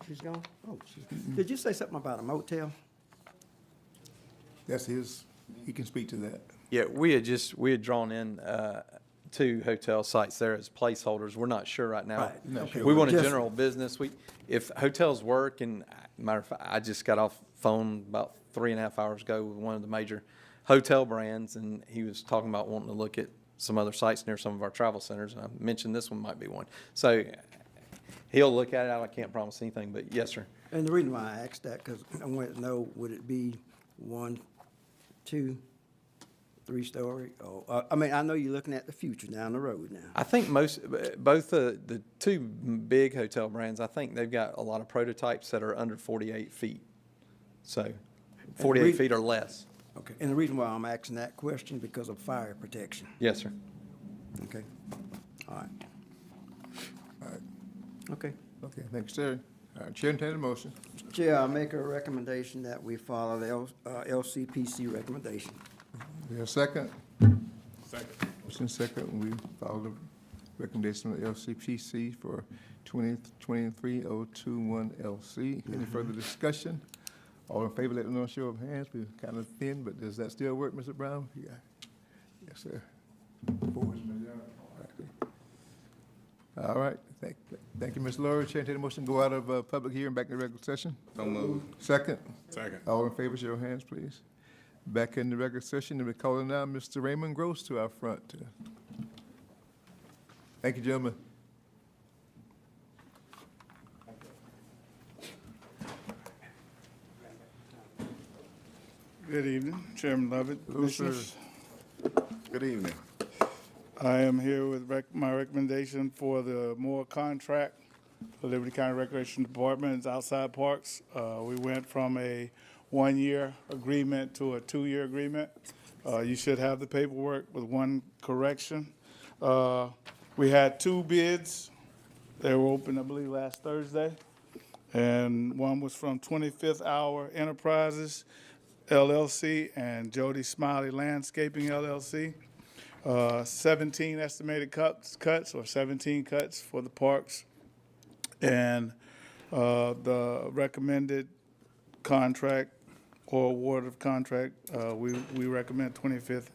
She's gone? Oh, did you say something about a motel? That's his, he can speak to that. Yeah, we had drawn in 2 hotel sites there as placeholders. We're not sure right now. Right, not sure. We want a Just- general business. If hotels work, and matter of fact, I just got off phone about 3.5 hours ago with one of the major hotel brands, and he was talking about wanting to look at some other sites near some of our travel centers, and I mentioned this one might be one. So he'll look at it. I can't promise anything, but yes, sir. And the reason why I asked that, because I wanted to know, would it be 1, 2, 3-story? Or, I mean, I know you're looking at the future down the road now. I think both the two big hotel brands, I think they've got a lot of prototypes that are under 48 feet. So 48 feet or less. Okay, and the reason why I'm asking that question, because of fire protection. Yes, sir. Okay, all right. All right. Okay. Okay, thank you, sir. All right, Chair, entertain a motion. Mr. Chair, I make a recommendation that we follow the LCPC recommendation. We have a second? Second. Motion second, we follow the recommendation of the LCPC for 2023-021 LC. Any further discussion? All in favor, let them know, show of hands. We're kind of thin, but does that still work, Mr. Brown? Yeah. Yes, sir. 4 is majority. All right, thank you, Ms. Laura. Chair, entertain a motion to go out of public hearing, back in the regular session. So moved. Second? Second. All in favor, show your hands, please. Back in the regular session, and we're calling now Mr. Raymond Gross to our front. Thank you, gentlemen. Good evening, Chairman Lovett. Hello, sir. Commissioners. Good evening. I am here with my recommendation for the Moore contract for Liberty County Recreation Department's outside parks. We went from a 1-year agreement to a 2-year agreement. You should have the paperwork with one correction. We had 2 bids. They were open, I believe, last Thursday. And one was from 25th Hour Enterprises, LLC, and Jody Smiley Landscaping, LLC. 17 estimated cuts or 17 cuts for the parks. And the recommended contract or award of contract, we recommend 25th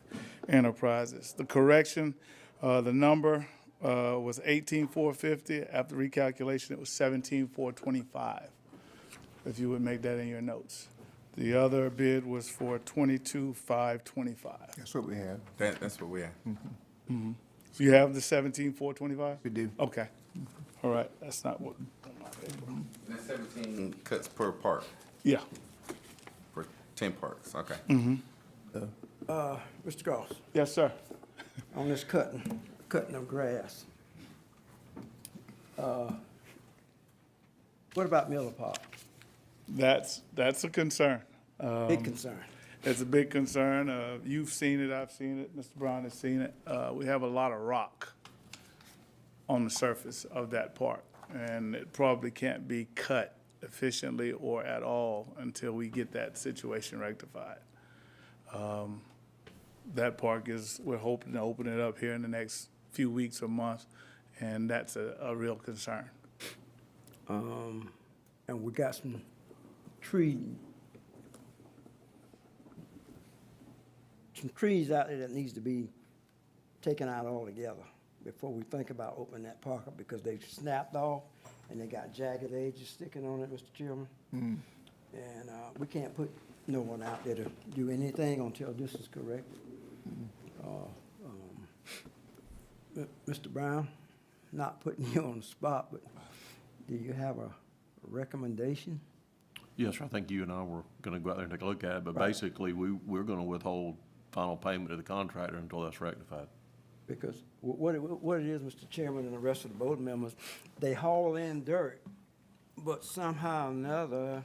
Enterprises. The correction, the number was 18,450. After recalculation, it was 17,425, if you would make that in your notes. The other bid was for 22,525. That's what we have. That's what we have. So you have the 17,425? We do. Okay. All right, that's not what. That's 17 cuts per park, Yeah. for 10 parks, okay. Mr. Gross, Yes, sir. on this cutting of grass, what about Miller Park? That's a concern. Big concern. It's a big concern. You've seen it, I've seen it, Mr. Brown has seen it. We have a lot of rock on the surface of that park, and it probably can't be cut efficiently or at all until we get that situation rectified. That park we're hoping to open it up here in the next few weeks or months, and that's a real concern. And we got some trees out there that needs to be taken out altogether before we think about opening that park up, because they've snapped off and they got jagged edges sticking on it, Mr. Chairman. And we can't put no one out there to do anything until this is corrected. Mr. Brown, not putting you on the spot, but do you have a recommendation? Yes, sir. I think you and I were going to go out there and take a look at it, but basically, we're going to withhold final payment to the contractor until that's rectified. Because what it is, Mr. Chairman, and the rest of the board members, they haul in dirt, but somehow or another,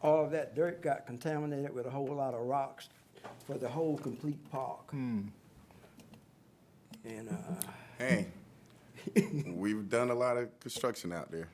all of that dirt got contaminated with a whole lot of rocks for the whole complete park. And, Hey, we've done a lot of construction out there.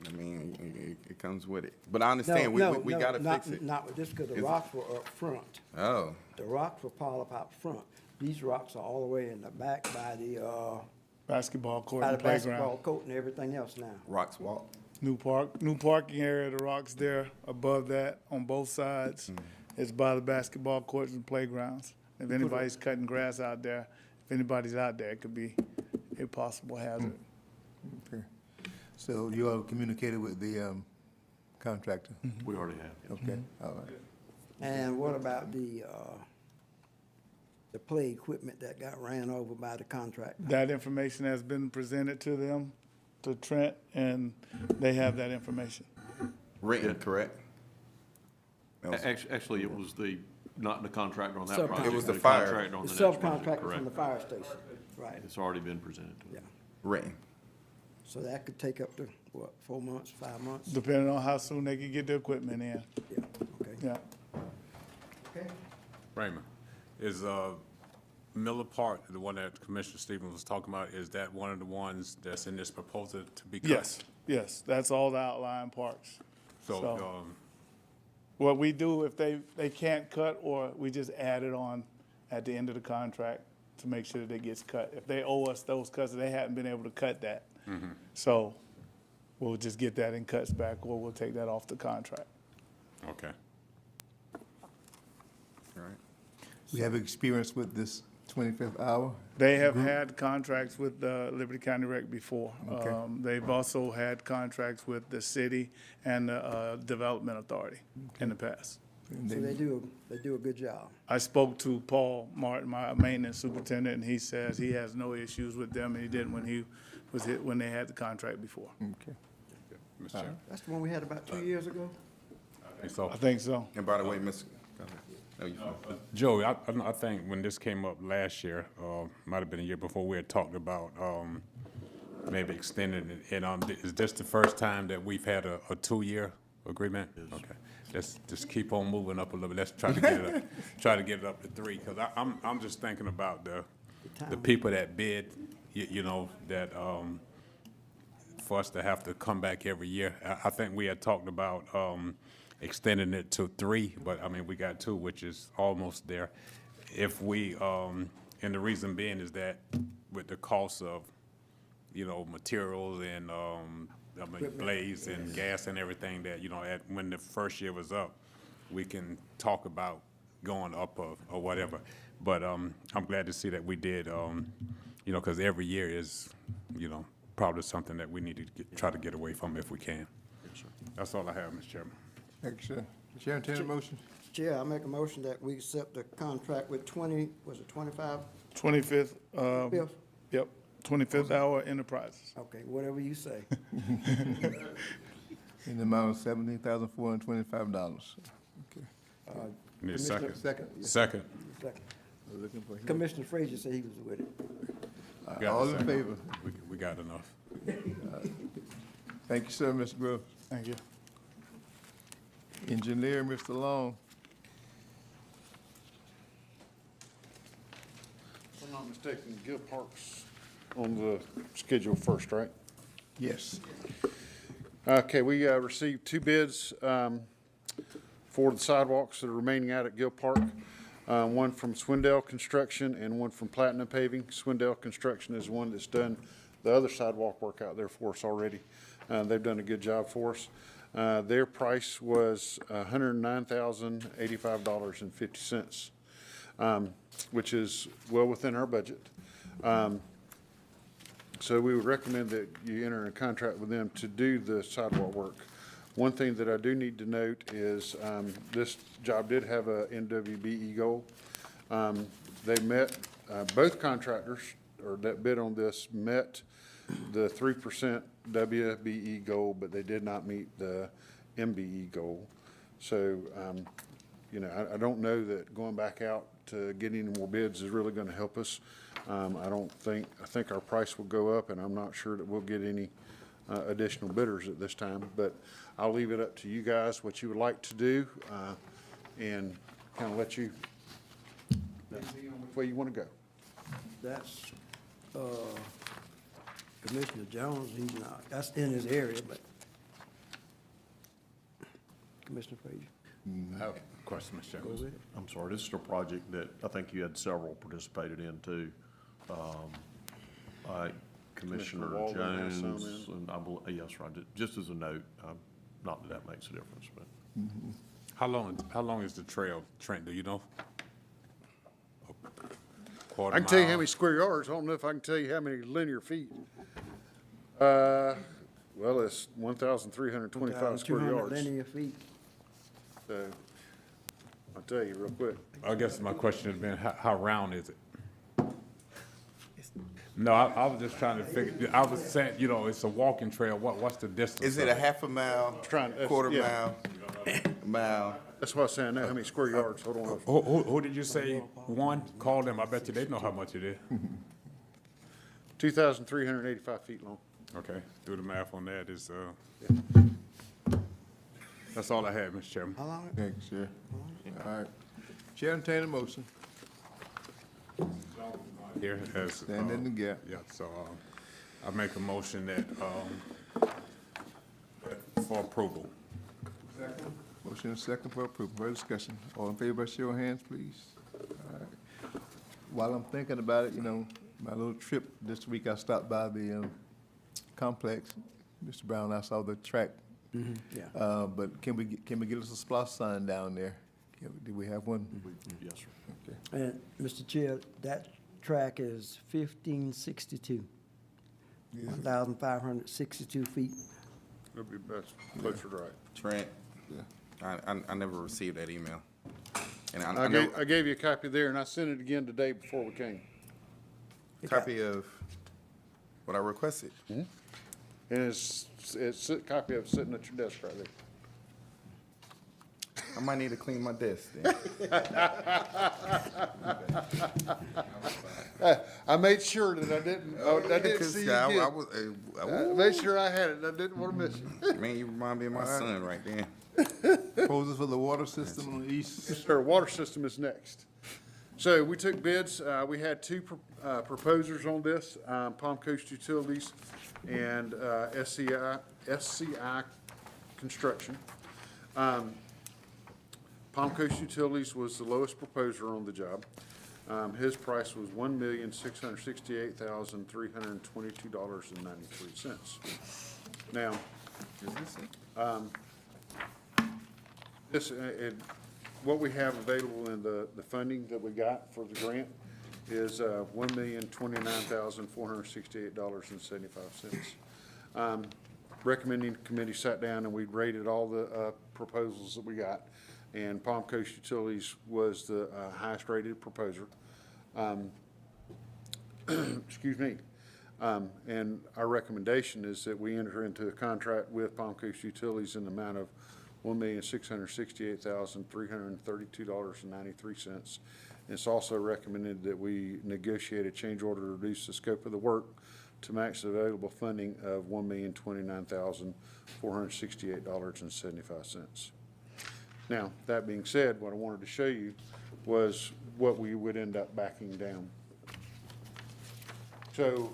I mean, it comes with it. But I understand, we gotta fix it. Not with this, because the rocks were up front. Oh, The rocks were piled up out front. These rocks are all the way in the back by the, Basketball court by and the basketball playground. court and everything else now. Rocks Walk. New parking area, the rocks there above that on both sides. It's by the basketball courts and playgrounds. If anybody's cutting grass out there, if anybody's out there, it could be a possible hazard. Okay. So you all communicated with the contractor? We already have. Okay, all right. And what about the play equipment that got ran over by the contractor? That information has been presented to them, to Trent, and they have that information. Written, correct? That was- Actually, it was the not the contractor on that Subcontract. project. It was the but fire. contractor on The the next project, subcontractor from correct. the fire station, right, It's already been presented to yeah. them. Written. So that could take up to, what, 4 months, 5 months? Depending on how soon they can get the equipment in. Yeah, okay. Yeah. Okay. Raymond, is Miller Park, the one that Commissioner Stevens was talking about, is that one of the ones that's in this proposal to be cut? Yes, yes, that's all the outlying parks. So, What we do if they can't cut, or we just add it on at the end of the contract to make sure that it gets cut. If they owe us those cuts, they hadn't been able to cut that. So we'll just get that in cuts back, or we'll take that off the contract. okay. All right. We have experience with this 25th hour. They have had contracts with Liberty County Rec before. Okay. They've also had contracts with the city and the Development Authority in the past. So they do a good job. I spoke to Paul Martin, my maintenance superintendent, and he says he has no issues with them, and he didn't when they had the contract before. Okay. Mr. Chairman? That's the one we had about 2 years ago? I think so. And by the way, Ms. Oh, you- Joey, I think when this came up last year, might have been a year before, we had talked about maybe extending it. And is this the first time that we've had a 2-year agreement? Okay. Let's just keep on moving up a little bit. Let's try to get it up, to 3. Because I'm just thinking about the people that bid, you know, that for us to have to come back every year. I think we had talked about extending it to 3, but I mean, we got 2, which is almost there. If we, and the reason being is that with the cost of, you know, materials and, I mean, blades and gas and everything that, you know, when the first year was up, we can talk about going up or whatever. But I'm glad to see that we did, you know, because every year is, you know, probably something that we need to try to get away from if we can. That's all I have, Mr. Chairman. Thank you, sir. Chair, entertain a motion? Chair, I make a motion that we accept the contract with 25? 25th, Fifth? yep, 25th Hour Enterprises. Okay, whatever you say. In the amount of $17,425. Okay. Need a second? Second? Second. Second. We're looking for him. Commissioner Frazier said he was with it. We got All a in second. favor? We got enough. Thank you, sir, Mr. Groves. Thank you. Engineer, Mr. Long. If I'm not mistaken, Gill Park's on the schedule first, right? Yes. Okay, we received 2 bids for the sidewalks that are remaining out at Gill Park. One from Swindell Construction and one from Platinum Paving. Swindell Construction is the one that's done the other sidewalk work out there for us already. They've done a good job for us. Their price was $109,085.50, which is well within our budget. So we would recommend that you enter a contract with them to do the sidewalk work. One thing that I do need to note is this job did have a NWBE goal. They met, both contractors, or that bid on this, met the 3% WBE goal, but they did not meet the MBE goal. So, you know, I don't know that going back out to get any more bids is really going to help us. I think our price will go up, and I'm not sure that we'll get any additional bidders at this time, but I'll leave it up to you guys what you would like to do, and kind of let you see which way you want to go. That's, Commissioner Jones, he's not, that's in his area, but Commissioner Frazier. I have a question, Mr. Chairman. Go with it. I'm sorry, this is a project that I think you had several participated in too. Commissioner Walden has some Jones, and yes, right, just as a note, not that that makes a difference, but. How long is the trail, Trent, do you know? Quarter I can tell you how mile? many square yards. I don't know if I can tell you how many linear feet. Well, it's 1,325 square 200 yards. linear feet. So, I'll tell you real quick. I guess my question has been, how round is it? No, I was just trying to figure, I was saying, you know, it's a walking trail, what's the distance? Is it of a half a mile, Trying to- quarter yeah. mile, mile? That's what I'm saying, now how many square yards, hold on. Who did you say one? Call them, I bet you they know how much it is. 2,385 feet long. Okay, do the math on that, is, that's all I had, Mr. Chairman. How long? Thanks, Chair. All right. Chair, entertain a motion. Here as. Stand in the gap. Yeah, so, I make a motion that, for approval. Motion and second for approval. Further discussion. All in favor, by show of hands, please. All right. While I'm thinking about it, you know, my little trip this week, I stopped by the complex. Mr. Brown, I saw the track. Yeah. But can we get us a splash sign down there? Do we have one? Yes, sir. Okay. And, Mr. Chair, that track is 1562. 1,562 feet. That'd be best, closer to right. Trent, Yeah. I never received that email. And I gave you a copy there, and I sent it again today before we came. copy of what I requested. And it's a copy of it sitting at your desk right there. I might need to clean my desk then. I made sure that I didn't see you I again. was, I made sure I had it, and I didn't want to miss it. man, you remind me of my son right there. Proposals for the water system on the east. Yes, sir. Water system is next. So we took bids. We had two proposers on this, Palm Coast Utilities and SCI Construction. Palm Coast Utilities was the lowest proposer on the job. His price was $1,668,322.93. Now, what we have available in the funding that we got for the grant is $1,029,468.75. Recommending committee sat down and we rated all the proposals that we got, and Palm Coast Utilities was the highest rated proposer. Excuse me. And our recommendation is that we enter into a contract with Palm Coast Utilities in the amount of $1,668,332.93. It's also recommended that we negotiate a change order to reduce the scope of the work to max available funding of $1,029,468.75. Now, that being said, what I wanted to show you was what we would end up backing down. So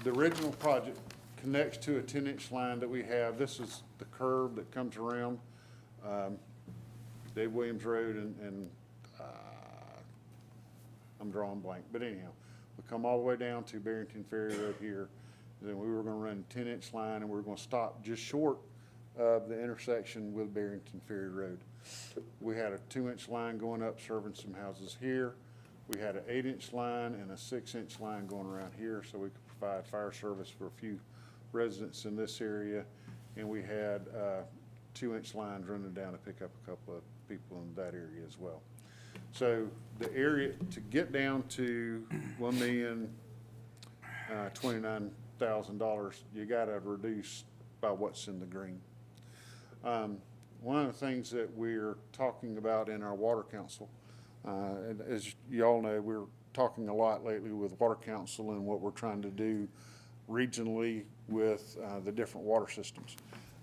the original project connects to a 10-inch line that we have. This is the curve that comes around Dave Williams Road and I'm drawing blank, but anyhow, we come all the way down to Barrington Ferry Road here. And then we were gonna run a 10-inch line and we were gonna stop just short of the intersection with Barrington Ferry Road. We had a 2-inch line going up serving some houses here. We had an 8-inch line and a 6-inch line going around here so we could provide fire service for a few residents in this area. And we had 2-inch lines running down to pick up a couple of people in that area as well. So the area, to get down to $1,029,000, you gotta reduce by what's in the green. One of the things that we're talking about in our water council, and as you all know, we're talking a lot lately with water council and what we're trying to do regionally with the different water systems.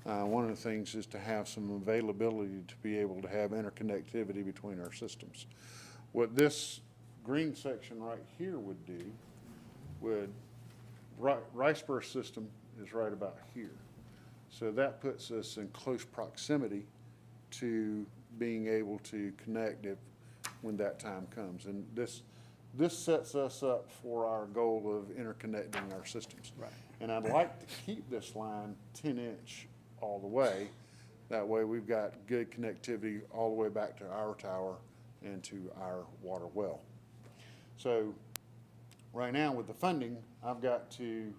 One of the things is to have some availability to be able to have interconnectivity between our systems. What this green section right here would do Riceboro system is right about here. So that puts us in close proximity to being able to connect when that time comes. And this sets us up for our goal of interconnecting our systems. Right. And I'd like to keep this line 10-inch all the way. That way we've got good connectivity all the way back to our tower and to our water well. So right now with the funding, I've got to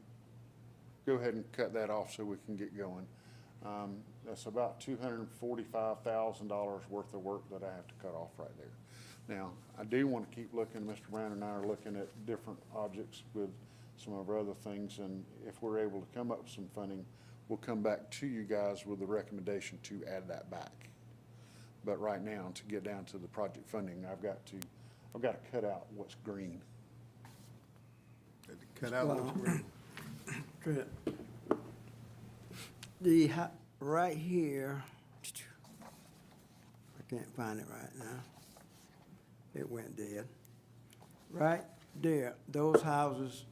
go ahead and cut that off so we can get going. That's about $245,000 worth of work that I have to cut off right there. Now, I do want to keep looking, Mr. Brown and I are looking at different objects with some of our other things, and if we're able to come up with some funding, we'll come back to you guys with the recommendation to add that back. But right now, to get down to the project funding, I've got to cut out what's green. Cut out what's green. Trent, right here, I can't find it right now. It went dead. Right there, those houses,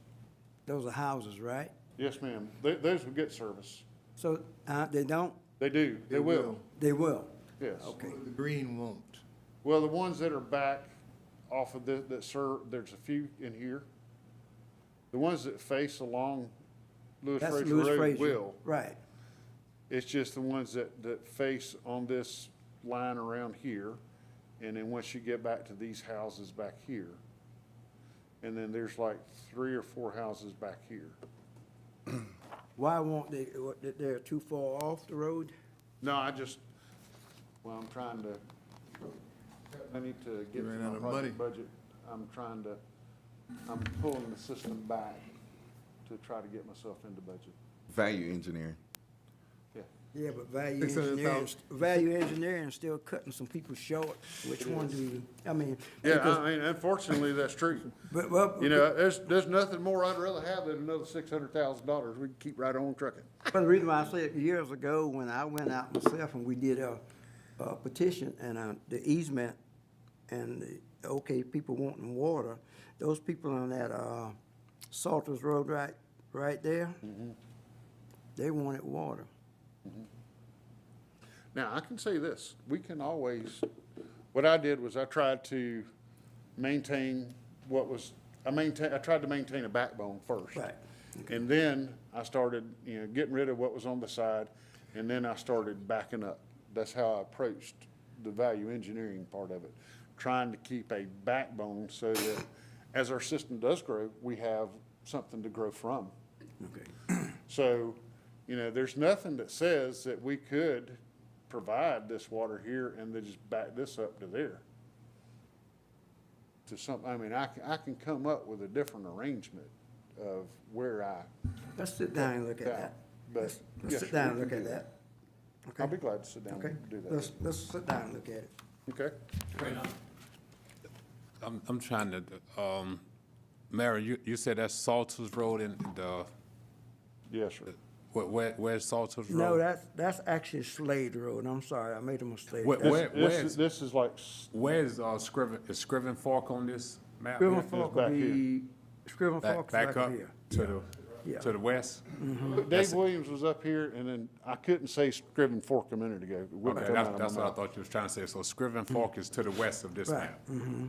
those are houses, right? Yes, ma'am. Those will get service. So, they don't? They do. They will. They will? Yes. Okay. The green won't. Well, the ones that are back off of that serve, there's a few in here. The ones that face along Lewis That's Fraser Lewis Road Fraser. will. Right. It's just the ones that face on this line around here. And then once you get back to these houses back here, and then there's like 3 or 4 houses back here. Why won't they, they're too far off the road? No, I'm trying to, I need to get to ran my out of money. project budget. I'm pulling the system back to try to get myself into budget. Value engineering. Yeah. Yeah, but value 600,000. engineering is still cutting some people short. Which one do you, I mean. Yeah, because- I mean, unfortunately, that's true. But, well. You know, there's nothing more I'd rather have than another $600,000. We can keep right on trucking. But the reason why I said years ago, when I went out myself and we did a petition and the easement and the, people wanting water, those people on that Salters Road right there, they wanted water. Now, I can say this, we can always, what I did was I tried to maintain I tried to maintain a backbone first. Right. And then I started, getting rid of what was on the side, and then I started backing up. That's how I approached the value engineering part of it, trying to keep a backbone so that as our system does grow, we have something to grow from. Okay. So, there's nothing that says that we could provide this water here and then just back this up to there. To something, I mean, I can come up with a different arrangement of where Let's sit down and look at that. But Let's yes, sit down and we look can at do that. I'll be glad to sit down Okay, and do that. let's sit down and look at it. Okay? I'm trying to, Mary, you said that's Salters Road and the, Yes, sir. where's Salters Road? No, that's actually Slade Road. I'm sorry, I made a mistake. This is like, Where's Scriven Fork on this map? Scriven here? Fork back will be, Scriven Fork is Back back up here. Yeah. to the west? Dave Williams was up here, and then I couldn't say Scriven Fork a minute ago. It wouldn't Okay, come out of my that's what I mouth. thought you was trying to say. So Scriven Fork is to the west of this Right, map.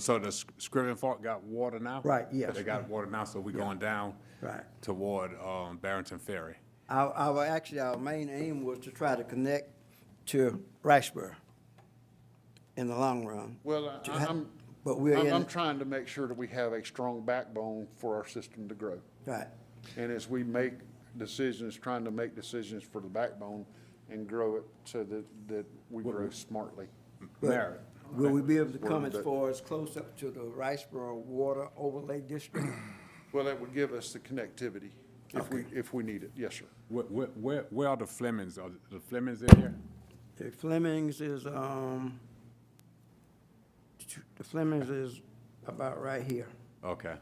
So the Scriven Fork got water now? Right, yes. They got water now, so we're going down Right. toward Barrington Ferry. Our main aim was to try to connect to Riceboro in the long run. Well, But we're in. I'm trying to make sure that we have a strong backbone for our system to grow. Right. And as we make decisions, trying to make decisions for the backbone and grow it so that we grow smartly. Mary, Will we be able to come as Word, far as close up to the Riceboro Water Overlay District? Well, that would give us the connectivity if we need it. Yes, sir. where are the Flemings? Are the Flemings in here? The Flemings is, about right here. Okay.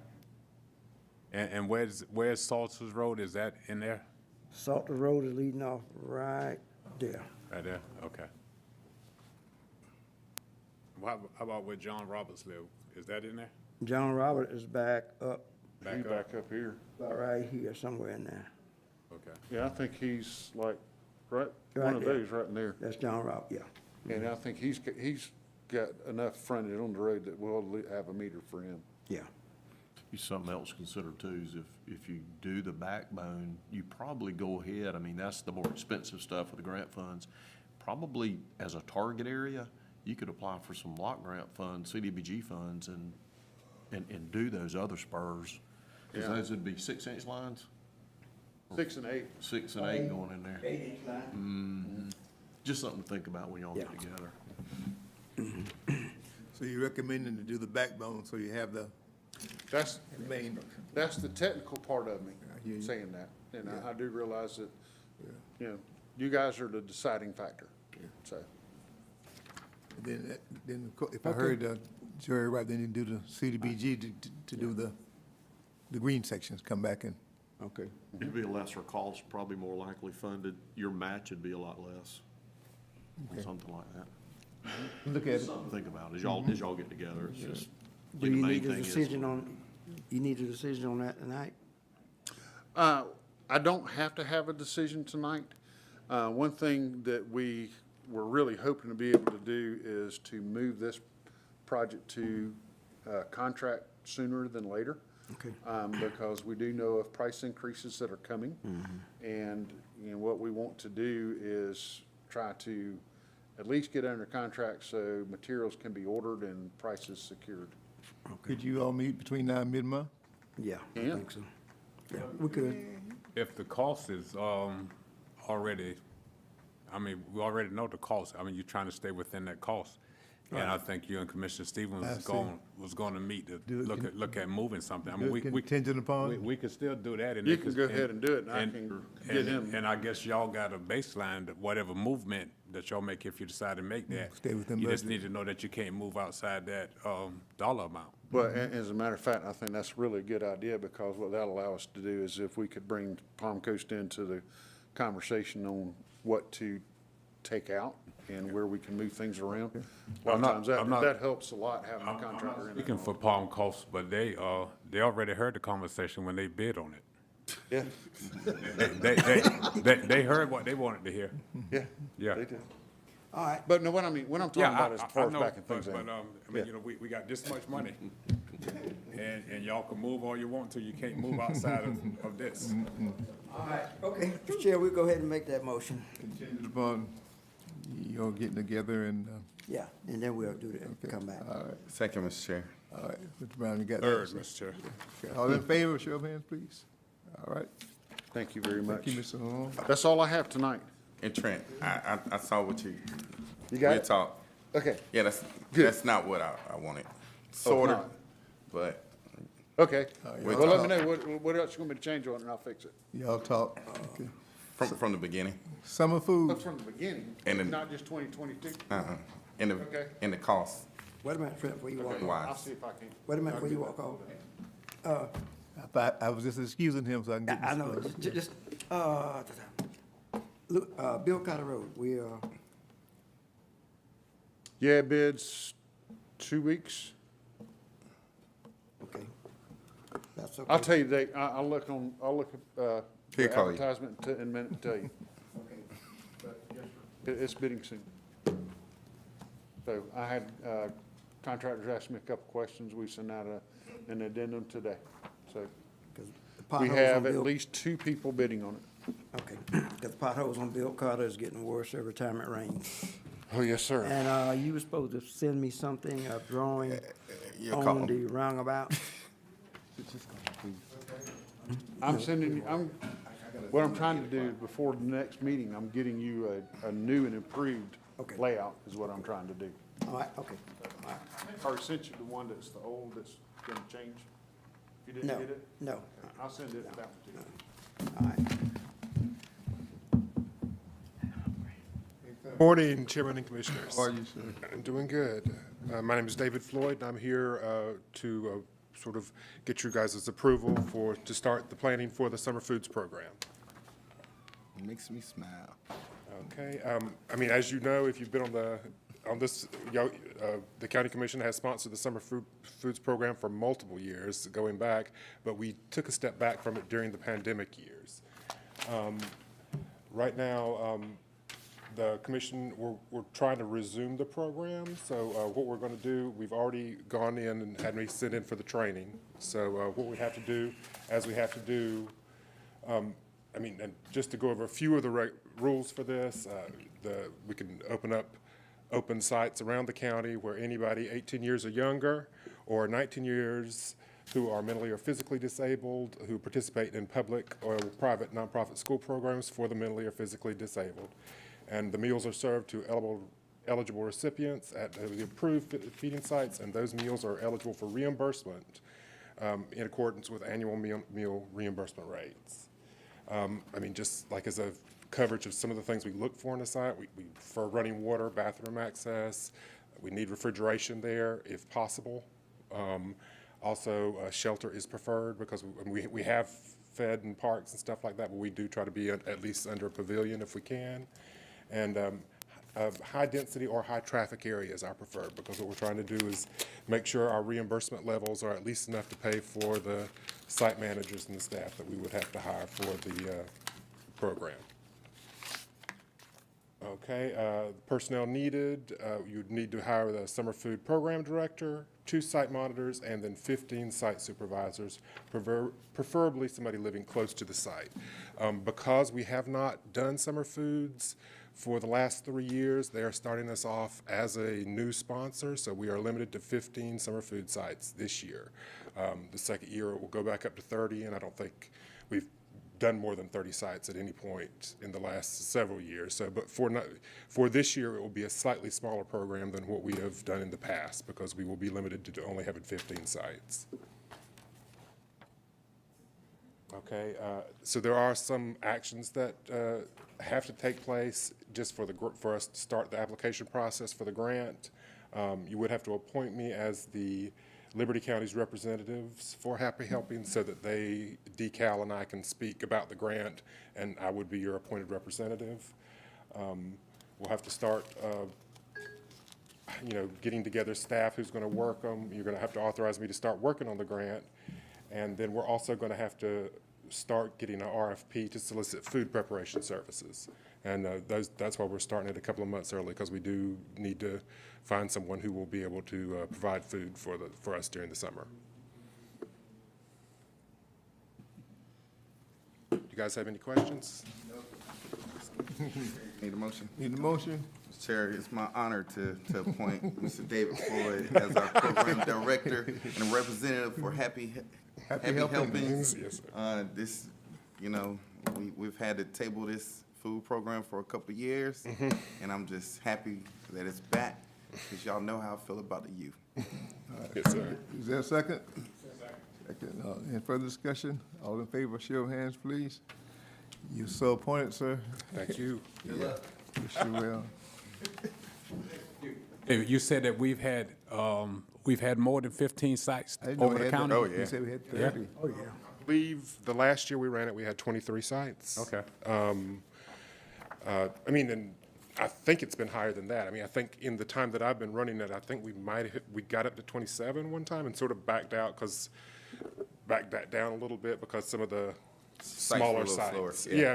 And where's Salters Road? Is that in there? Salter Road is leading off right there. Right there? Okay. How about where John Roberts live? Is that in there? John Robert is back up, He's back up here. about right here, somewhere in there. Okay. Yeah, I think he's like, one Right of there. those right in there. That's John Robert, yeah. And I think he's got enough frontage on the road that we'll have a meter for him. Yeah. Something else to consider too is if you do the backbone, you probably go ahead, I mean, that's the more expensive stuff with the grant funds. Probably as a target area, you could apply for some block grant funds, CDBG funds, and do those other spurs. Because Yeah. those would be 6-inch lines? 6 and 8. 6 and 8 going in there. 8-inch line. Just something to think about when y'all get Yeah. together. So you're recommending to do the backbone so you have the That's main. That's the technical part of me hear you. saying that. And Yeah. I do realize that, you guys are the deciding factor. So, Then if I heard Jerry right, then you do the CDBG to do the green sections, come back and. Okay. It'd be a lesser cost, probably more likely funded. Your match would be a lot less, or something like that. Look at it. Something to think about as y'all get together. It's just, I Do think you the main need a thing is. decision on, you need a decision on that tonight? I don't have to have a decision tonight. One thing that we were really hoping to be able to do is to move this project to contract sooner than later. Okay. Because we do know of price increases that are coming. And, you know, what we want to do is try to at least get under contract so materials can be ordered and prices secured. Could you all meet between now and mid-month? Yeah, I Yeah. think so. Yeah, we could. If the cost is already, I mean, we already know the cost. I mean, you're trying to stay within that cost. And I think you and Commissioner Stevens was going to meet to look at moving something. I mean, we Contingent upon? we could still do that. And You they can could- go ahead and do it, and I can get him. And I guess y'all got a baseline that whatever movement that y'all make, if you decide to make that, Stay within you just budget. need to know that you can't move outside that dollar amount. But as a matter of fact, I think that's really a good idea, because what that'll allow us to do is if we could bring Palm Coast into the conversation on what to take out and where we can move things around. A lot of times that helps a lot, having a contractor in there. Speaking for Palm Coast, but they already heard the conversation when they bid on it. Yeah, They heard what they wanted to hear. yeah. Yeah. They did. All right. But no, what I'm talking about is I far know, back and things. but, like that. I mean, you know, we got this much money. And y'all can move all you want to, you can't move outside of this. All right, okay. Mr. Chair, we'll go ahead and make that motion. Contingent upon y'all getting together and, Yeah, and then we'll do that, come back. all right, Second, Mr. Chair. all right. Mr. Brown, you got that? Third, Mr. Chair. Okay, all in favor, show of hands, please. All right. Thank you very much. Thank you, Mr. Holmes. That's all I have tonight. And Trent, I saw what you. You got we it? talked. Okay, Yeah, that's Good. not what I wanted. Sort of, not? but okay. we Well, let talked me know what else you want me to change on it, and I'll fix it. Y'all talk. Okay. from the beginning. Summer food. Look, from the beginning, And then- not just 2022. In Okay. the cost Wait a minute, Fred, before you walk off. I'll wise. see if I can. Wait a minute before you walk off. I was just excusing him so I can get I this. know, just, look, Bill Carter Road, we, Yeah, bids 2 weeks. okay. That's okay. I'll tell you the date. I'll look at, He'll the call you. advertisement in a minute and tell you. It's bidding soon. So I had, contractors ask me a couple questions. We sent out an addendum today. So 'Cause the we potholes have on at Bill- least 2 people bidding on it. Okay, because the potholes on Bill Carter is getting worse every time it rains. Oh, yes, sir. And, you were supposed to send me something, a drawing You'll call on him. the roundabout. I'm sending you, what I'm trying to do before the next meeting, I'm getting you a new and improved Okay. layout is what I'm trying to do. All right, okay, all right. I already sent you the one that's the old that's gonna change. You didn't No, get it? no, I'll send it back to you. all right. Morning, Chairman and Commissioners. How are you, sir? I'm doing good. My name is David Floyd, and I'm here to sort of get you guys' approval to start the planning for the summer foods program. Makes me smile. Okay, I mean, as you know, if you've been on this, the county commission has sponsored the summer foods program for multiple years going back, but we took a step back from it during the pandemic years. Right now, the commission, we're trying to resume the program. So what we're going to do, we've already gone in and had me sent in for the training. So what we have to do, as we have to do, I mean, and just to go over a few of the rules for this, we can open up open sites around the county where anybody 18 years or younger or 19 years who are mentally or physically disabled, who participate in public or private nonprofit school programs for the mentally or physically disabled. And the meals are served to eligible recipients at the approved feeding sites, and those meals are eligible for reimbursement in accordance with annual meal reimbursement rates. I mean, just like as a coverage of some of the things we look for in a site, we for running water, bathroom access, We need refrigeration there if possible. Also, shelter is preferred because we have fed in parks and stuff like that, but we do try to be at least under a pavilion if we can. And high density or high traffic areas are preferred because what we're trying to do is make sure our reimbursement levels are at least enough to pay for the site managers and the staff that we would have to hire for the program. Okay, personnel needed, you'd need to hire the summer food program director, 2 site monitors, and then 15 site supervisors, preferably somebody living close to the site. Because we have not done summer foods for the last 3 years, they are starting us off as a new sponsor, so we are limited to 15 summer food sites this year. The second year, it will go back up to 30, and I don't think we've done more than 30 sites at any point in the last several years. So, but for this year, it will be a slightly smaller program than what we have done in the past because we will be limited to only having 15 sites. Okay, so there are some actions that have to take place just for us to start the application process for the grant. You would have to appoint me as the Liberty County's representatives for Happy Helping so that DeCal and I can speak about the grant, and I would be your appointed representative. We'll have to start, getting together staff who's going to work them. You're going to have to authorize me to start working on the grant, and then we're also going to have to start getting an RFP to solicit food preparation services. And that's why we're starting it a couple of months early, because we do need to find someone who will be able to provide food for us during the summer. You guys have any questions? Need a motion? Need a motion? Mr. Chair, it's my honor to appoint Mr. David Floyd as our program director and a representative for Happy Helpings. Yes, sir. This, we've had to table this food program for a couple of years, and I'm just happy that it's back, because y'all know how I feel about the youth. Yes, sir. Is there a second? Second. Any further discussion? All in favor, show of hands, please. You're so appointed, sir. Thank you. Yeah. Wish you well. David, you said that we've had more than 15 sites I didn't know over we the had county? that. Oh, yeah. You said we had Yeah. 30. Oh, yeah. I believe the last year we ran it, we had 23 sites. Okay. And I think it's been higher than that. I mean, I think in the time that I've been running it, I think we got up to 27 one time and sort of backed that down a little bit because some of the smaller were a little sites. slower, yeah.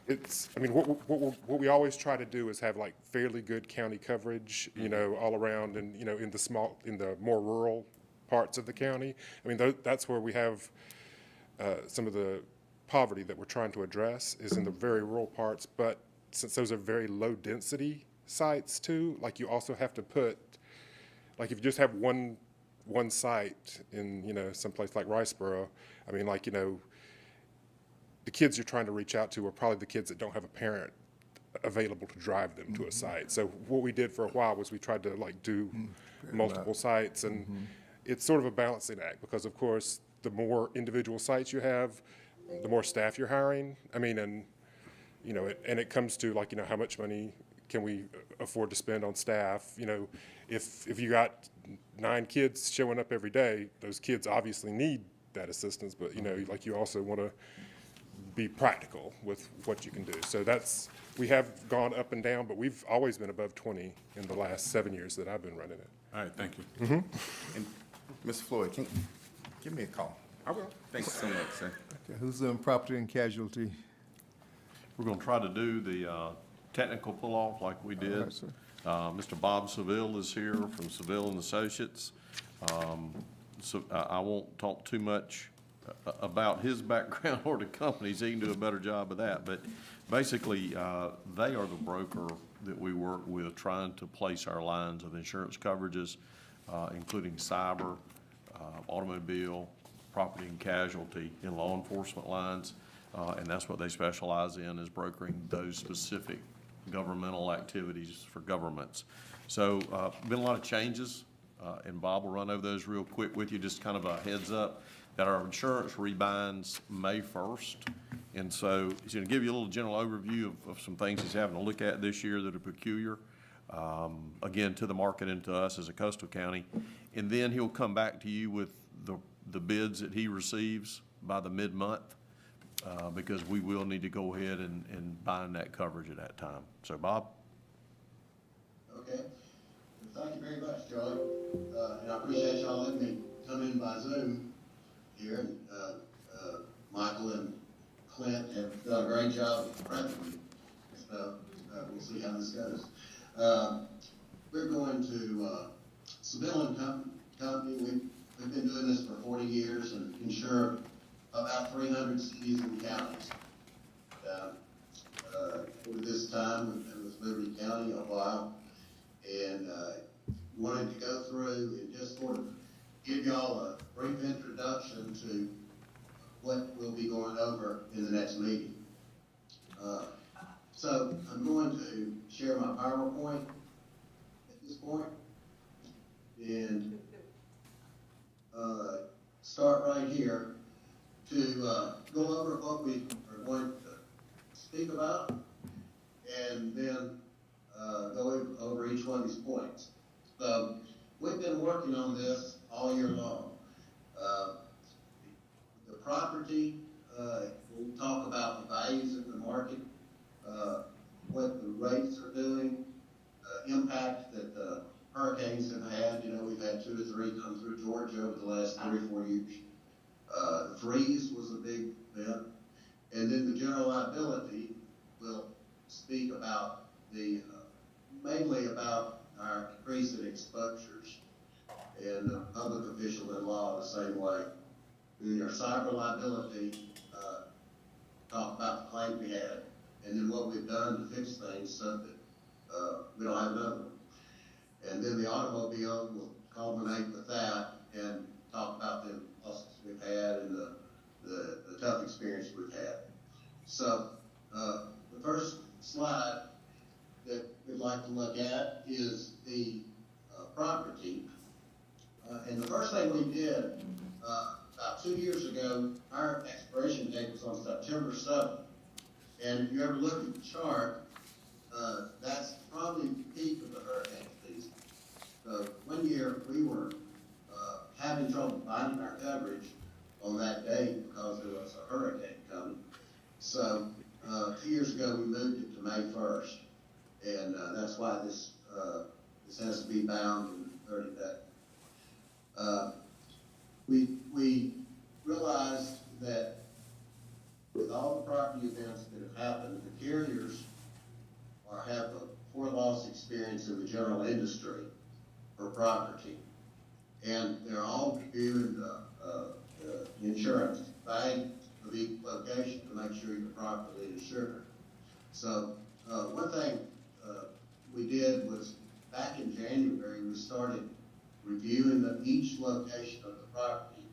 What we always try to do is have like fairly good county coverage, all around, and in the more rural parts of the county. I mean, that's where we have some of the poverty that we're trying to address is in the very rural parts. But since those are very low density sites too, like you also have to put, like if you just have one site in someplace like Riceboro, I mean, the kids you're trying to reach out to are probably the kids that don't have a parent available to drive them to a site. So what we did for a while was we tried to do multiple sites, and it's sort of a balancing act because of course the more individual sites you have, the more staff you're hiring. I mean, and it comes to how much money can we afford to spend on staff? If you got 9 kids showing up every day, those kids obviously need that assistance, but you also want to be practical with what you can do. So we have gone up and down, but we've always been above 20 in the last 7 years that I've been running it. All right, thank you. And Mr. Floyd, give me a call. I will. Thanks so much, sir. Okay, who's doing property and casualty? We're going to try to do the technical pull-off like we did. All right, sir. Mr. Bob Seville is here from Seville and Associates. So I won't talk too much about his background or the companies. He can do a better job of that. But basically, they are the broker that we work with trying to place our lines of insurance coverages, including cyber, automobile, property and casualty in law enforcement lines. And that's what they specialize in, is brokering those specific governmental activities for governments. So been a lot of changes, and Bob will run over those real quick with you, just kind of a heads up that our insurance rebinds May 1st. And so he's going to give you a little general overview of some things he's having to look at this year that are peculiar. again, to the market and to us as a coastal county. And then he'll come back to you with the bids that he receives by the mid-month, because we will need to go ahead and bind that coverage at that time. So, Bob? Okay. Thank you very much, Charlie. And I appreciate y'all letting me come in by Zoom here. And, Michael and Clint have done a great job of prepping me. So we'll see how this goes. We're going to Seville Company. We've been doing this for 40 years and insure about 300 cities and counties. For this time, we've been with Liberty County a while, and wanted to go through and just sort of give y'all a brief introduction to what we'll be going over in the next meeting. So I'm going to share my PowerPoint at this point and start right here to go over what we are going to speak about, and then go over each one of these points. So we've been working on this all year long. The property, we'll talk about the values in the market, what the rates are doing, impact that the hurricanes have had. You know, we've had 2 or 3 come through Georgia over the last 3 or 4 years. The freeze was a big event. And then the general liability will speak about mainly about our increase in exposures, and the public official in law the same way. Then our cyber liability, talk about the claim we had, and then what we've done to fix things so that we don't have another one. And then the automobile will culminate with that and talk about the losses we've had and the tough experience we've had. So the first slide that we'd like to look at is the property. And the first thing we did about 2 years ago, our expiration date was on September 7th. And if you ever look at the chart, that's probably the peak of the hurricane season. So one year we were having trouble finding our coverage on that date because there was a hurricane coming. So 2 years ago we moved it to May 1st, and that's why this has to be bound in 30 days. We realized that with all the property events that have happened, the carriers have a poor loss experience in the general industry for property, and they're all reviewing the insurance bank of each location to make sure you're properly insured. So one thing we did was back in January we started reviewing each location of the property,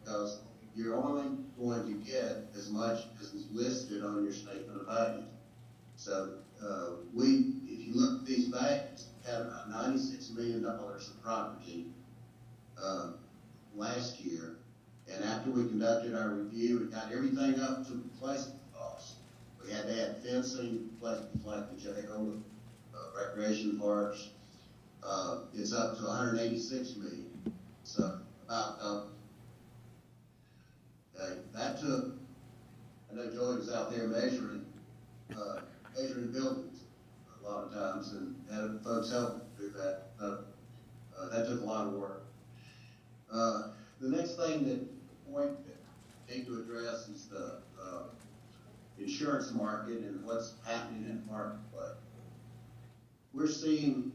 because you're only going to get as much as is listed on your statement of value. So if you look at these banks, we had about $96 million of property last year, and after we conducted our review, we got everything up to replacement costs. We had to add fencing, places like the jail, recreation parks. It's up to $186 million. So about double. Okay, that took, I know Joey was out there measuring buildings a lot of times, and had folks help do that. That took a lot of work. The next thing that point that I need to address is the insurance market and what's happening in the marketplace. We're seeing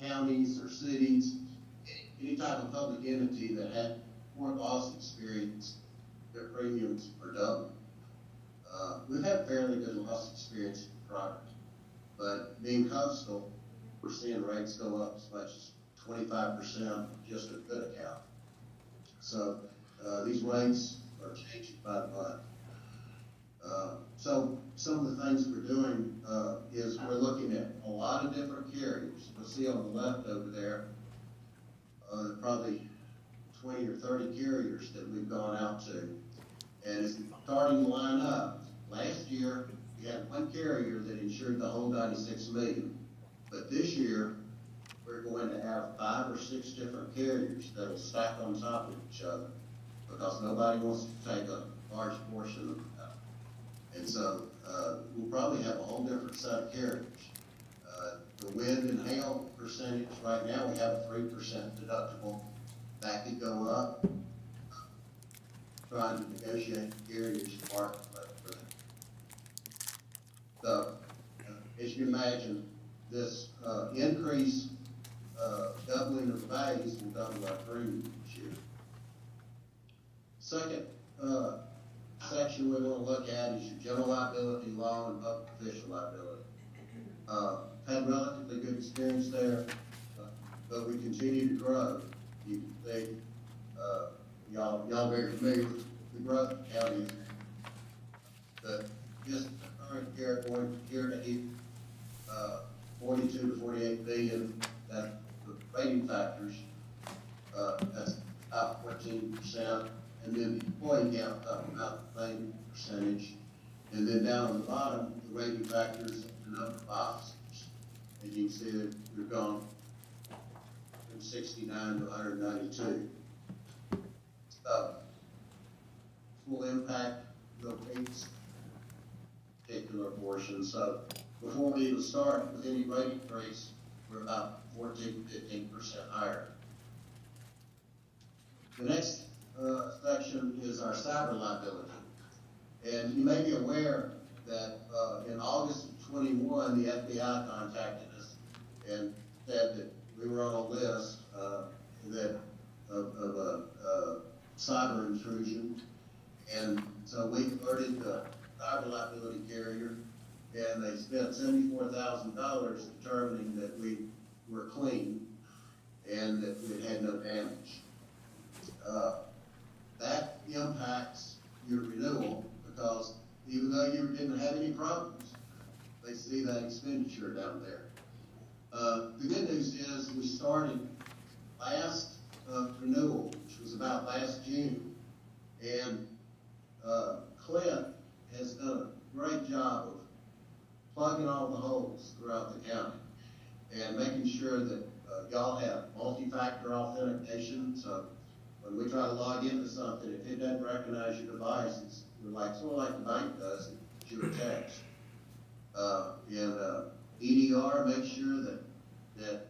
counties or cities, any type of public entity that had poor loss experience, their premiums are double. We've had fairly good loss experience in property, but being coastal, we're seeing rates go up as much as 25% just a good account. So these rates are changing by the month. So some of the things we're doing is we're looking at a lot of different carriers. You'll see on the left over there, probably 20 or 30 carriers that we've gone out to. And it's starting to line up. Last year, we had one carrier that insured the whole 96 million. But this year, we're going to have 5 or 6 different carriers that will stack on top of each other because nobody wants to take a large portion of that. And so we'll probably have a whole different set of carriers. The wind and hail percentage, right now we have a 3% deductible. That could go up. Trying to negotiate carriers to marketplace for that. So, as you imagine, this increase, doubling of the values will double our premium this year. Second section we want to look at is your general liability law and public official liability. Had relatively good experience there, but we continue to grow. You can think, y'all very familiar with the growth of counties. But just the current year, going from here to here, 42 to 48 billion, that the rating factors, that's about 14%. And then the employee count up about the same percentage. And then down on the bottom, the rating factors, the number of officers. And you can see that we've gone from 69 to 192. Full impact, the rates, particular portion. So before we even start with any rate increase, we're about 14, 15% higher. The next section is our cyber liability. And you may be aware that in August of 21, the FBI contacted us and said that we were on a list of a cyber intrusion. And so we alerted the cyber liability carrier, and they spent $74,000 determining that we were clean and that we had no damage. That impacts your renewal because even though you didn't have any problems, they see that expenditure down there. The good news is we started last renewal, which was about last June, and Clint has done a great job of plugging all the holes throughout the county and making sure that y'all have multi-factor authentication. So when we try to log into something, if it doesn't recognize your devices, we're like, sort of like the bank does, it gives you a text. EDR makes sure that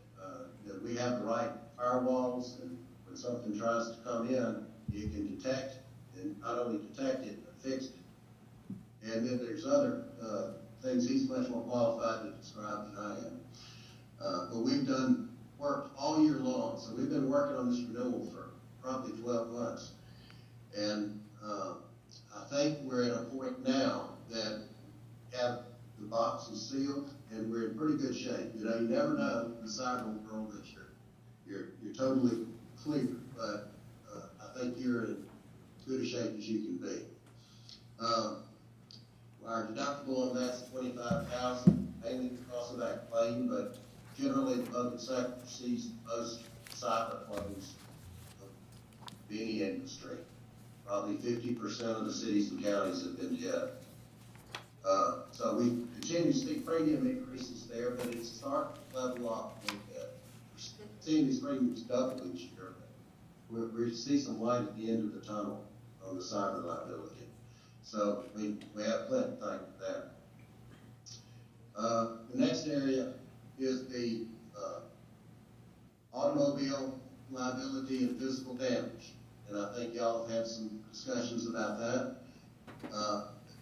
we have the right firewalls, and when something tries to come in, you can detect, and not only detect it, but fix it. And then there's other things he's much more qualified to describe than I am. But we've done work all year long, so we've been working on this renewal for probably 12 months. And I think we're at a point now that have the boxes sealed, and we're in pretty good shape. You know, you never know in the cyber world that you're totally clear, but I think you're in as good a shape as you can be. Our deductible on that's $25,000, mainly because of that claim, but generally the public sector sees most cyber claims of any industry. Probably 50% of the cities and counties have been hit. So we continue to see premium increases there, but it's starting to level off a little bit. We're seeing these premiums double each year. We see some light at the end of the tunnel on the cyber liability. So we have plenty to thank for that. The next area is the automobile liability and physical damage. And I think y'all have had some discussions about that.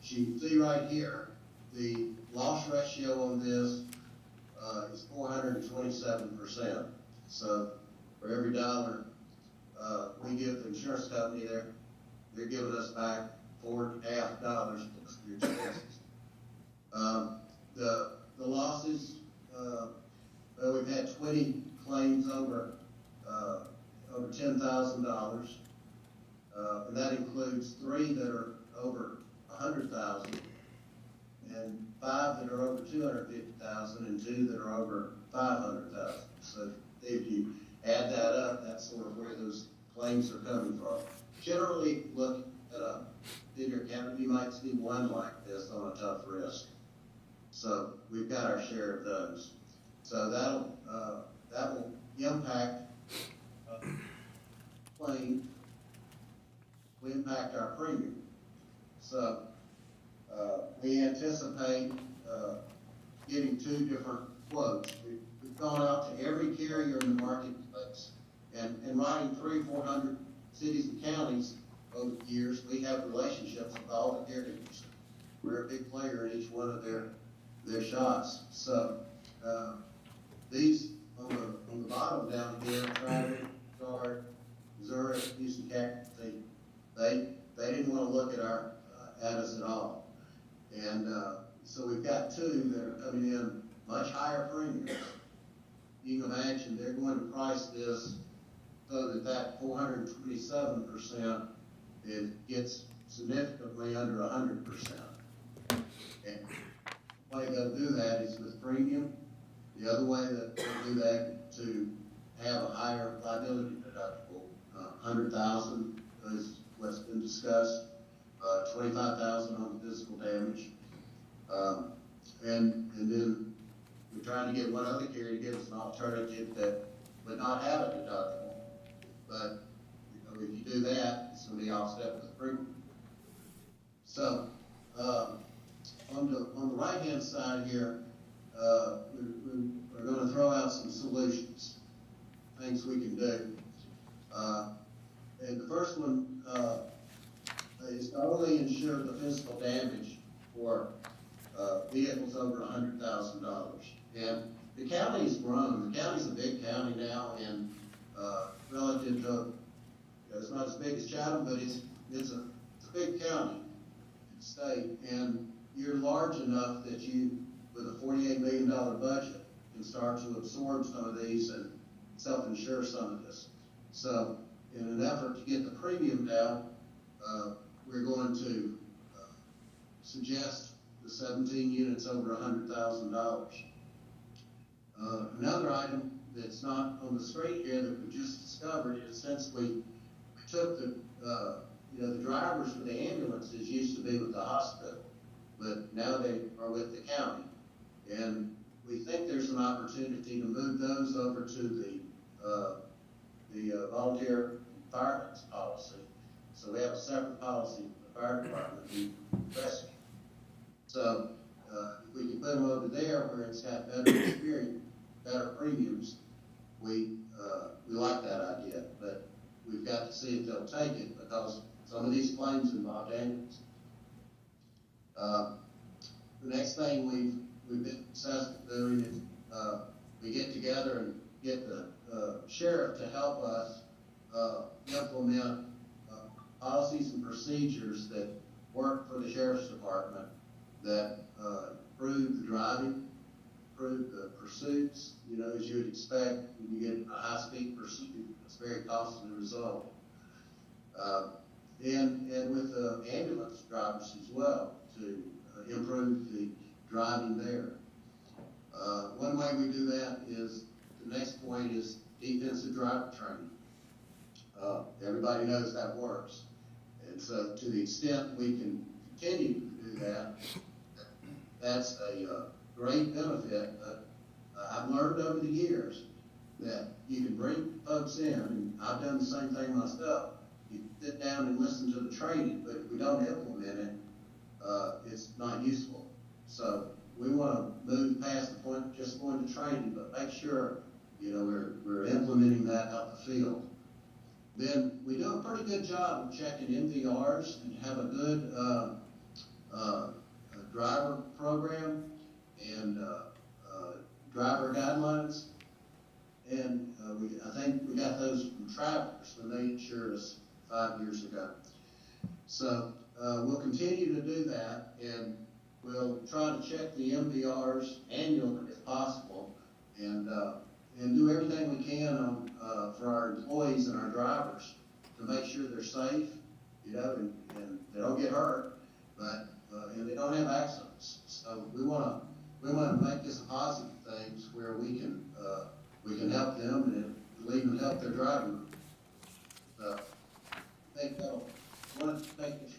As you can see right here, the loss ratio on this is 427%. So for every dollar we give the insurance company there, they're giving us back $4.50 plus your expenses. The losses, well, we've had 20 claims over $10,000, and that includes 3 that are over $100,000, and 5 that are over $250,000, and 2 that are over $500,000. So if you add that up, that's sort of where those claims are coming from. Generally, look at a theater cabinet, you might see one like this on a tough risk. So we've got our share of those. So that will impact claim, will impact our premium. So we anticipate getting 2 different quotes. We've gone out to every carrier in the marketplace, and writing 300 or 400 cities and counties over the years, we have relationships with all the carriers. We're a big player in each one of their shots. So these on the bottom down here, Travis, Guard, Missouri, Houston, Casualty, they didn't want to look at us at all. And so we've got 2 that are coming in much higher premiums. You can imagine they're going to price this so that 427% gets significantly under 100%. And the way they'll do that is with premium. The other way that they'll do that is to have a higher liability deductible. 100,000 is what's been discussed. 25,000 on the physical damage. And then we're trying to get one other carrier to give us an alternative that would not have a deductible. But if you do that, it's going to be offset with premium. So on the right-hand side here, we're going to throw out some solutions, things we can do. And the first one is to only insure the physical damage for vehicles over $100,000. And the county's grown. The county's a big county now, and relative to, it's not as big as Chatham, but it's a big county, state, and you're large enough that you, with a $48 million budget, can start to absorb some of these and self-insure some of this. So in an effort to get the premium down, we're going to suggest the 17 units over $100,000. Another item that's not on the screen here that we just discovered is, since we took the drivers for the ambulances used to be with the hospital, but now they are with the county. And we think there's an opportunity to move those over to the volunteer fireman's policy. So we have a separate policy for the fire department and rescue. So if we can put them over there where it's got better experience, better premiums, we like that idea. But we've got to see if they'll take it, because some of these claims involve ambulance. The next thing we've been successful doing is we get together and get the sheriff to help us implement policies and procedures that work for the sheriff's department that improve the driving, improve the pursuits. As you would expect, when you get a high-speed pursuit, it's a very costly result. And with the ambulance drivers as well, to improve the driving there. One way we do that is, the next point is defensive driver training. Everybody knows that works. And so to the extent we can continue to do that, that's a great benefit. But I've learned over the years that you can bring folks in, and I've done the same thing myself. You sit down and listen to the training, but if we don't implement it, it's not useful. So we want to move past the point of just going to training, but make sure, we're implementing that out the field. Then we do a pretty good job of checking MVRs and have a good driver program and driver guidelines. And I think we got those from Travelers when they insured us 5 years ago. So we'll continue to do that, and we'll try to check the MVRs annually if possible, and do everything we can on, for our employees and our drivers to make sure they're safe, and they don't get hurt, but and they don't have accidents. So we want to make this a positive thing where we can help them and even help their driving. So I think I wanted to take the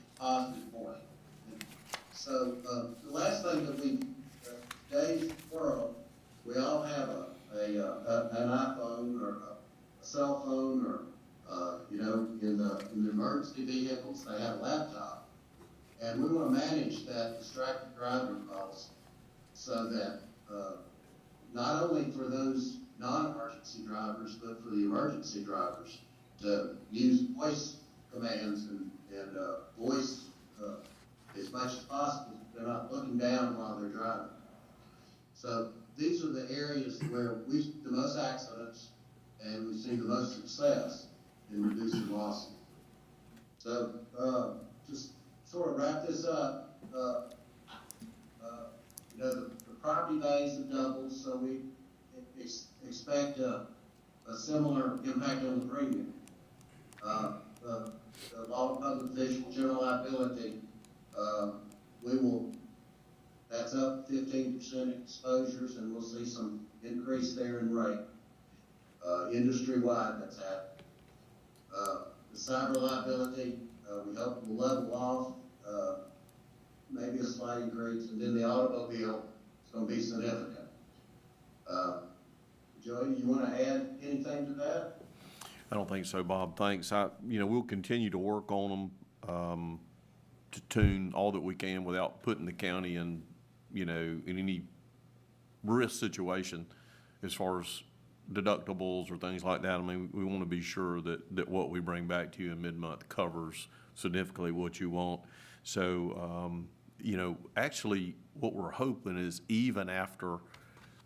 emergency vehicles, they have a laptop. And we want to manage that distracted driver policy so that not only for those non-emergency drivers, but for the emergency drivers to use voice commands and voice as much as possible. They're not looking down while they're driving. So these are the areas where we see the most accidents and we see the most success in reducing losses. So just sort of wrap this up. You know, the property values have doubled, so we expect a similar impact on the premium. The law of public official general liability, that's up 15% exposures, and we'll see some increase there in rate. Industry-wide, that's happening. The cyber liability, we hope will level off, maybe a slight increase, and then the automobile is going to be significant. Joey, you want to add anything to that? I don't think so, Bob. Thanks. We'll continue to work on them to tune all that we can without putting the county in any risk situation as far as deductibles or things like that. I mean, we want to be sure that what we bring back to you in mid-month covers significantly what you want. So, actually what we're hoping is even after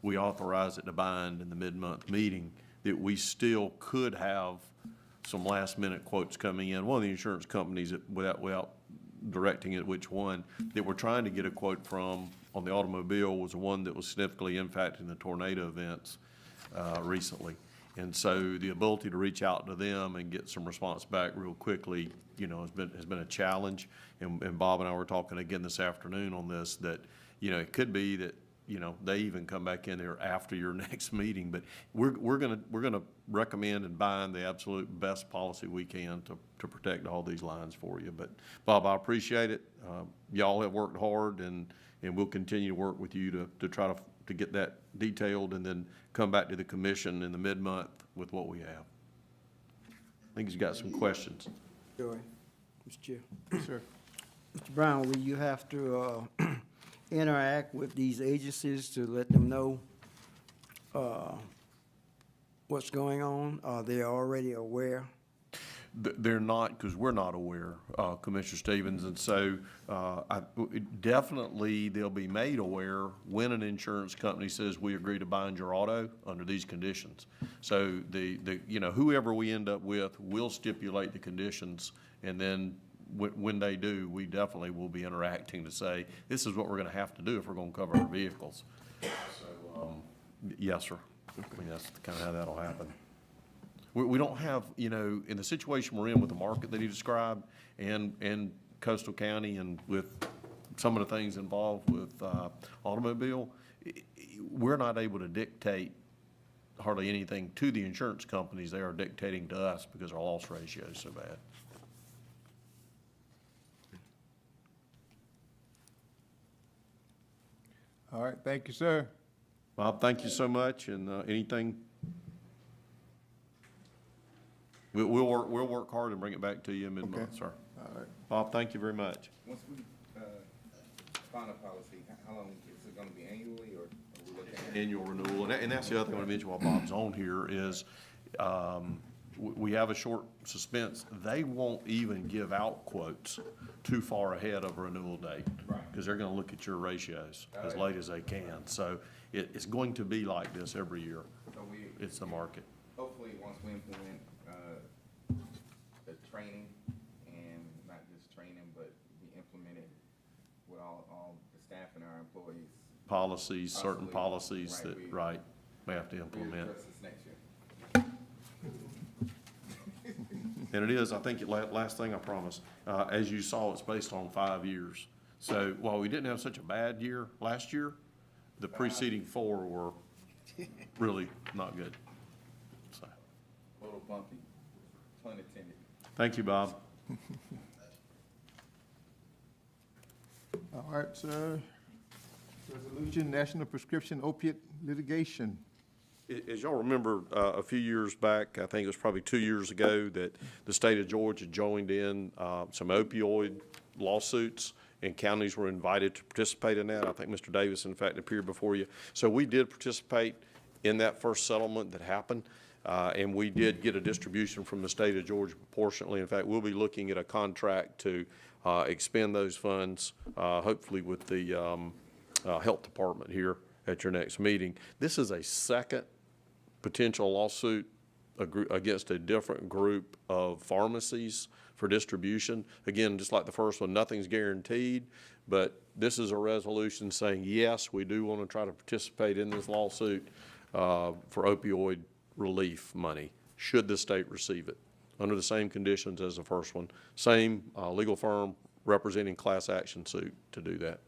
we authorize it to bind in the mid-month meeting, that we still could have some last-minute quotes coming in. One of the insurance companies, without directing it which one, that we're trying to get a quote from on the automobile was one that was significantly impacting the tornado events recently. And so the ability to reach out to them and get some response back real quickly, has been a challenge. And Bob and I were talking again this afternoon on this, that, it could be that, they even come back in there after your next meeting. But we're gonna recommend and bind the absolute best policy we can to protect all these lines for you. But Bob, I appreciate it. Y'all have worked hard, and we'll continue to work with you to try to get that detailed and then come back to the commission in the mid-month with what we have. I think he's got some questions. Joey, Mr. Chair. Yes, sir. Mr. Brown, will you have to interact with these agencies to let them know what's going on? Are they already aware? They're not, because we're not aware, Commissioner Stevens, and so definitely they'll be made aware when an insurance company says we agree to bind your auto under these conditions. So whoever we end up with will stipulate the conditions, and then when they do, we definitely will be interacting to say, this is what we're going to have to do if we're going to cover our vehicles. So, yes, sir. I mean, that's kind of how that'll happen. We don't have, in the situation we're in with the market that he described and Coastal County and with some of the things involved with automobile, we're not able to dictate hardly anything to the insurance companies. They are dictating to us because our loss ratio is so bad. All right, thank you, sir. Bob, thank you so much, and anything, we'll work hard and bring it back to you in mid-month, sir. All right. Bob, thank you very much. Once we find a policy, how long is it gonna be, annually, or are we looking at? Annual renewal, and that's the other thing I want to mention while Bob's on here is, we have a short suspense. They won't even give out quotes too far ahead of a renewal date. Right. Because they're going to look at your ratios as late as they can. So it's going to be like this every year. So It's the market. hopefully, once we implement the training, and not just training, but we implement it with all the staff and our employees. Policies, certain Possibly, policies right, that, we have to We implement. address this next year. And it is, I think, last thing I promise, as you saw, it's based on 5 years. So while we didn't have such a bad year last year, the preceding 4 were really not good. So, A little bumpy, pun intended. thank you, Bob. All right, sir. Resolution, National Prescription Opiate Litigation. As y'all remember, a few years back, I think it was probably 2 years ago, that the state of Georgia joined in some opioid lawsuits, and counties were invited to participate in that. I think Mr. Davis, in fact, appeared before you. So we did participate in that first settlement that happened, and we did get a distribution from the state of Georgia proportionately. In fact, we'll be looking at a contract to expend those funds, hopefully with the health department here at your next meeting. This is a second potential lawsuit against a different group of pharmacies for distribution. Again, just like the first one, nothing's guaranteed, but this is a resolution saying, yes, we do want to try to participate in this lawsuit for opioid relief money, should the state receive it, under the same conditions as the first one. Same legal firm representing class action suit to do that.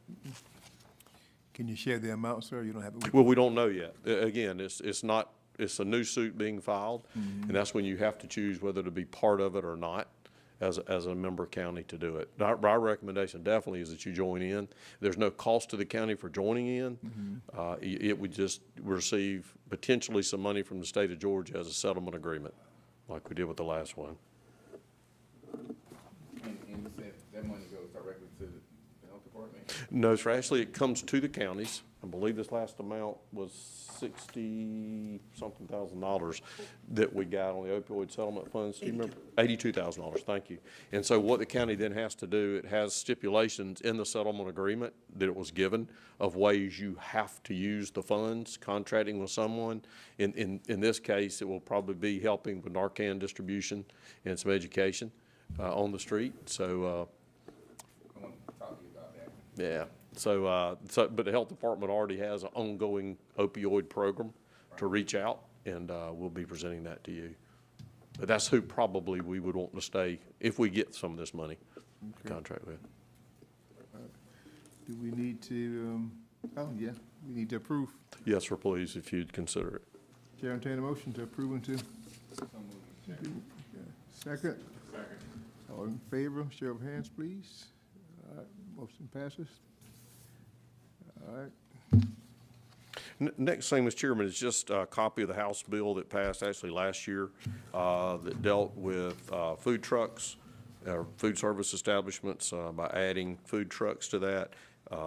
Can you share the amount, sir? You don't have it. Well, we don't know yet. Again, it's a new suit being filed, and that's when you have to choose whether to be part of it or not as a member county to do it. Our recommendation definitely is that you join in. There's no cost to the county for joining in. It would just receive potentially some money from the state of Georgia as a settlement agreement, like we did with the last one. And you said that money goes directly to the health department? No, sir, actually, it comes to the counties. I believe this last amount was $60-something thousand that we got on the opioid settlement funds. Do you remember? $82,000, thank you. And so what the county then has to do, it has stipulations in the settlement agreement that it was given of ways you have to use the funds, contracting with someone. In this case, it will probably be helping with Narcan distribution and some education on the street. So, I want to talk to you about that. yeah. But the health department already has an ongoing opioid program to reach out, and we'll be presenting that to you. But that's who probably we would want to stay if we get some of this money to contract with. Do we need to, we need to approve. Yes, sir, please, if you'd consider it. Chair, entertain a motion to approve and to. Second? Second. All in favor, show of hands, please. All right, motion passes. All right. Next thing, Mr. Chairman, is just a copy of the House bill that passed actually last year that dealt with food trucks, food service establishments by adding food trucks to that.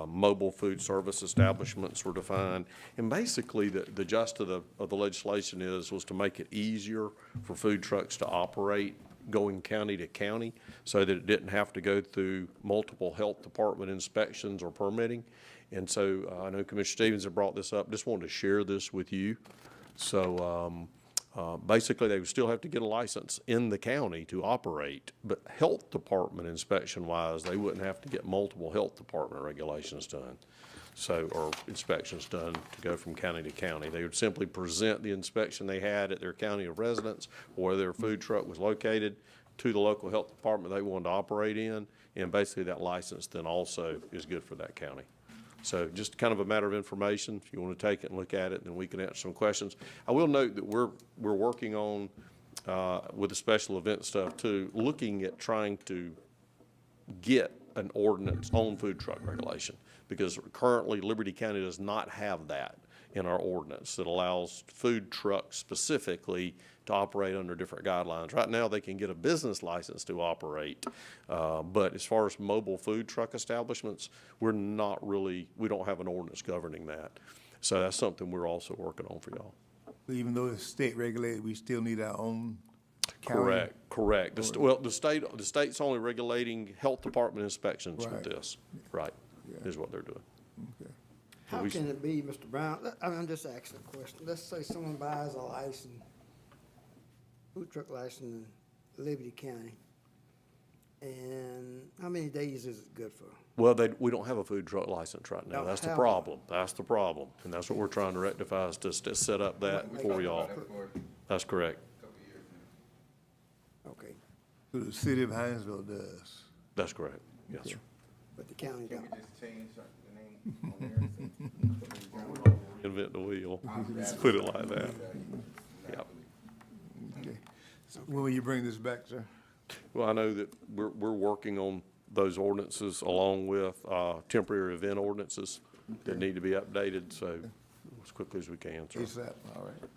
Mobile food service establishments were defined. And basically, the gist of the legislation was to make it easier for food trucks to operate going county to county so that it didn't have to go through multiple health department inspections or permitting. And so I know Commissioner Stevens had brought this up. Just wanted to share this with you. So basically, they would still have to get a license in the county to operate, but health department inspection-wise, they wouldn't have to get multiple health department regulations done, or inspections done to go from county to county. They would simply present the inspection they had at their county of residence or where their food truck was located to the local health department they wanted to operate in, and basically that license then also is good for that county. So just kind of a matter of information. If you want to take it and look at it, then we can answer some questions. I will note that we're working on, with the special event stuff too, looking at trying to get an ordinance on food truck regulation, because currently Liberty County does not have that in our ordinance that allows food trucks specifically to operate under different guidelines. Right now, they can get a business license to operate, but as far as mobile food truck establishments, we don't have an ordinance governing that. So that's something we're also working on for y'all. Even though it's state regulated, we still need our own county? Correct. The state's only regulating health department inspections with this, is what they're doing. Okay. How can it be, Mr. Brown, I'm just asking a question. Let's say someone buys a license, food truck license in Liberty County, and how many days is it good for? Well, we don't have a food truck license right now. That's the problem. That's the problem. And that's what we're trying to rectify, is to set up that for y'all. That's correct. Okay. So the city of Hinesville does? That's correct. Yes, sir. But the county don't? Can we just change the name on there? Invent the wheel. Let's put it like that. Yep. Okay. So when will you bring this back, sir? Well, I know that we're working on those ordinances along with temporary event ordinances that need to be updated, so as quickly as we can, sir. ASAP, all right.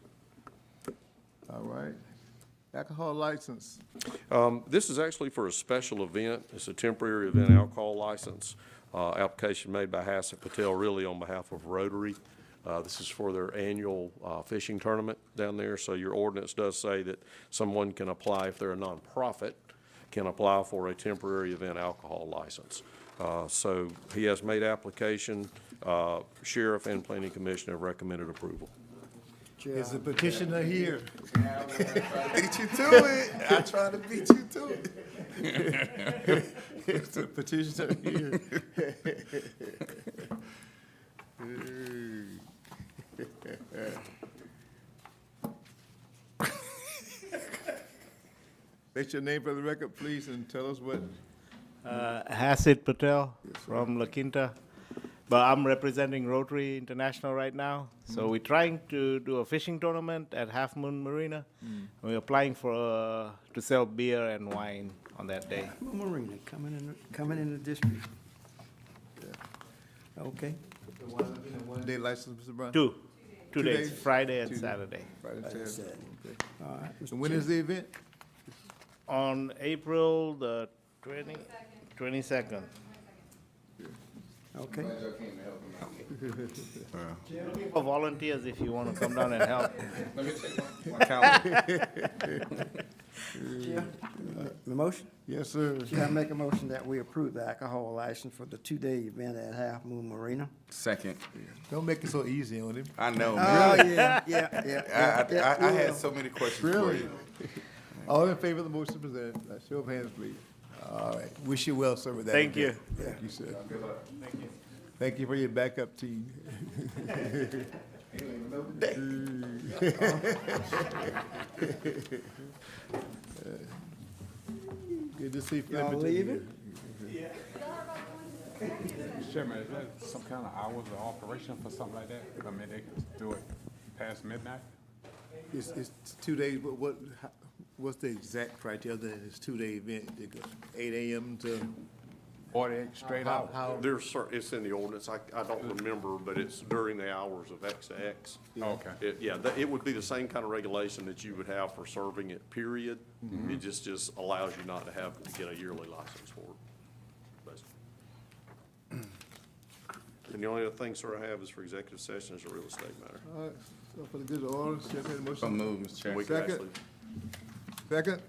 All right. Alcohol license. This is actually for a special event. It's a temporary event alcohol license. Application made by Hassett Patel, really on behalf of Rotary. This is for their annual fishing tournament down there. So your ordinance does say that someone can apply, if they're a nonprofit, can apply for a temporary event alcohol license. So he has made application. Sheriff and Planning Commission have recommended approval. Is the petitioner here? Beat you to it. I try to beat you to it. Is the petitioner here? State your name for the record, please, and tell us what. Hasid Patel from La Quinta, but I'm representing Rotary International right now. So we're trying to do a fishing tournament at Half Moon Marina. We're applying for to sell beer and wine on that day. Marina, coming in the district. Okay. One-day license, Mr. Brown? Two 2 days, days? Friday and 2 days. Saturday. Friday and Saturday. Okay. All right. And when is the event? On April the 22nd. Okay. For volunteers, if you want to come down and help. Let me check my calendar. The motion? Yes, sir. Should I make a motion that we approve the alcohol license for the 2-day event at Half Moon Marina? Second. Don't make it so easy on him. I know, Oh, man. yeah. I had so many questions for Really? you. All in favor of the motion presented, show of hands, please. All right. Wish you well, sir, with that. Thank you. event. Thank you, sir. Thank you for your backup team. Good to see Y'all Flemington leaving? here. Mr. Chairman, is that some kind of hours of operation for something like that? I mean, they can do it past midnight? It's 2 days, but what's the exact criteria that it's 2-day event? They go 8 AM to? 48 straight hours? It's in the ordinance. I don't remember, but it's during the hours of X to X. Okay. It would be the same kind of regulation that you would have for serving it, period. It just allows you not to have to get a yearly license for it, basically. And the only other thing, sir, I have is for executive session is a real estate matter. All right, so for the good of order, should I have a motion? So move, Mr. Chairman. We can Second. actually- Second?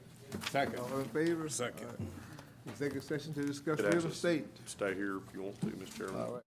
Second. All in favor? Second. All right. Executive session to discuss could real actually estate. Stay here if you want to, Mr. Chairman. All right.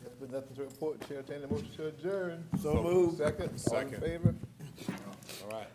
There's been nothing to report, Chair, entertain the motion to adjourn. So moved. Second, all in Second. favor? All right.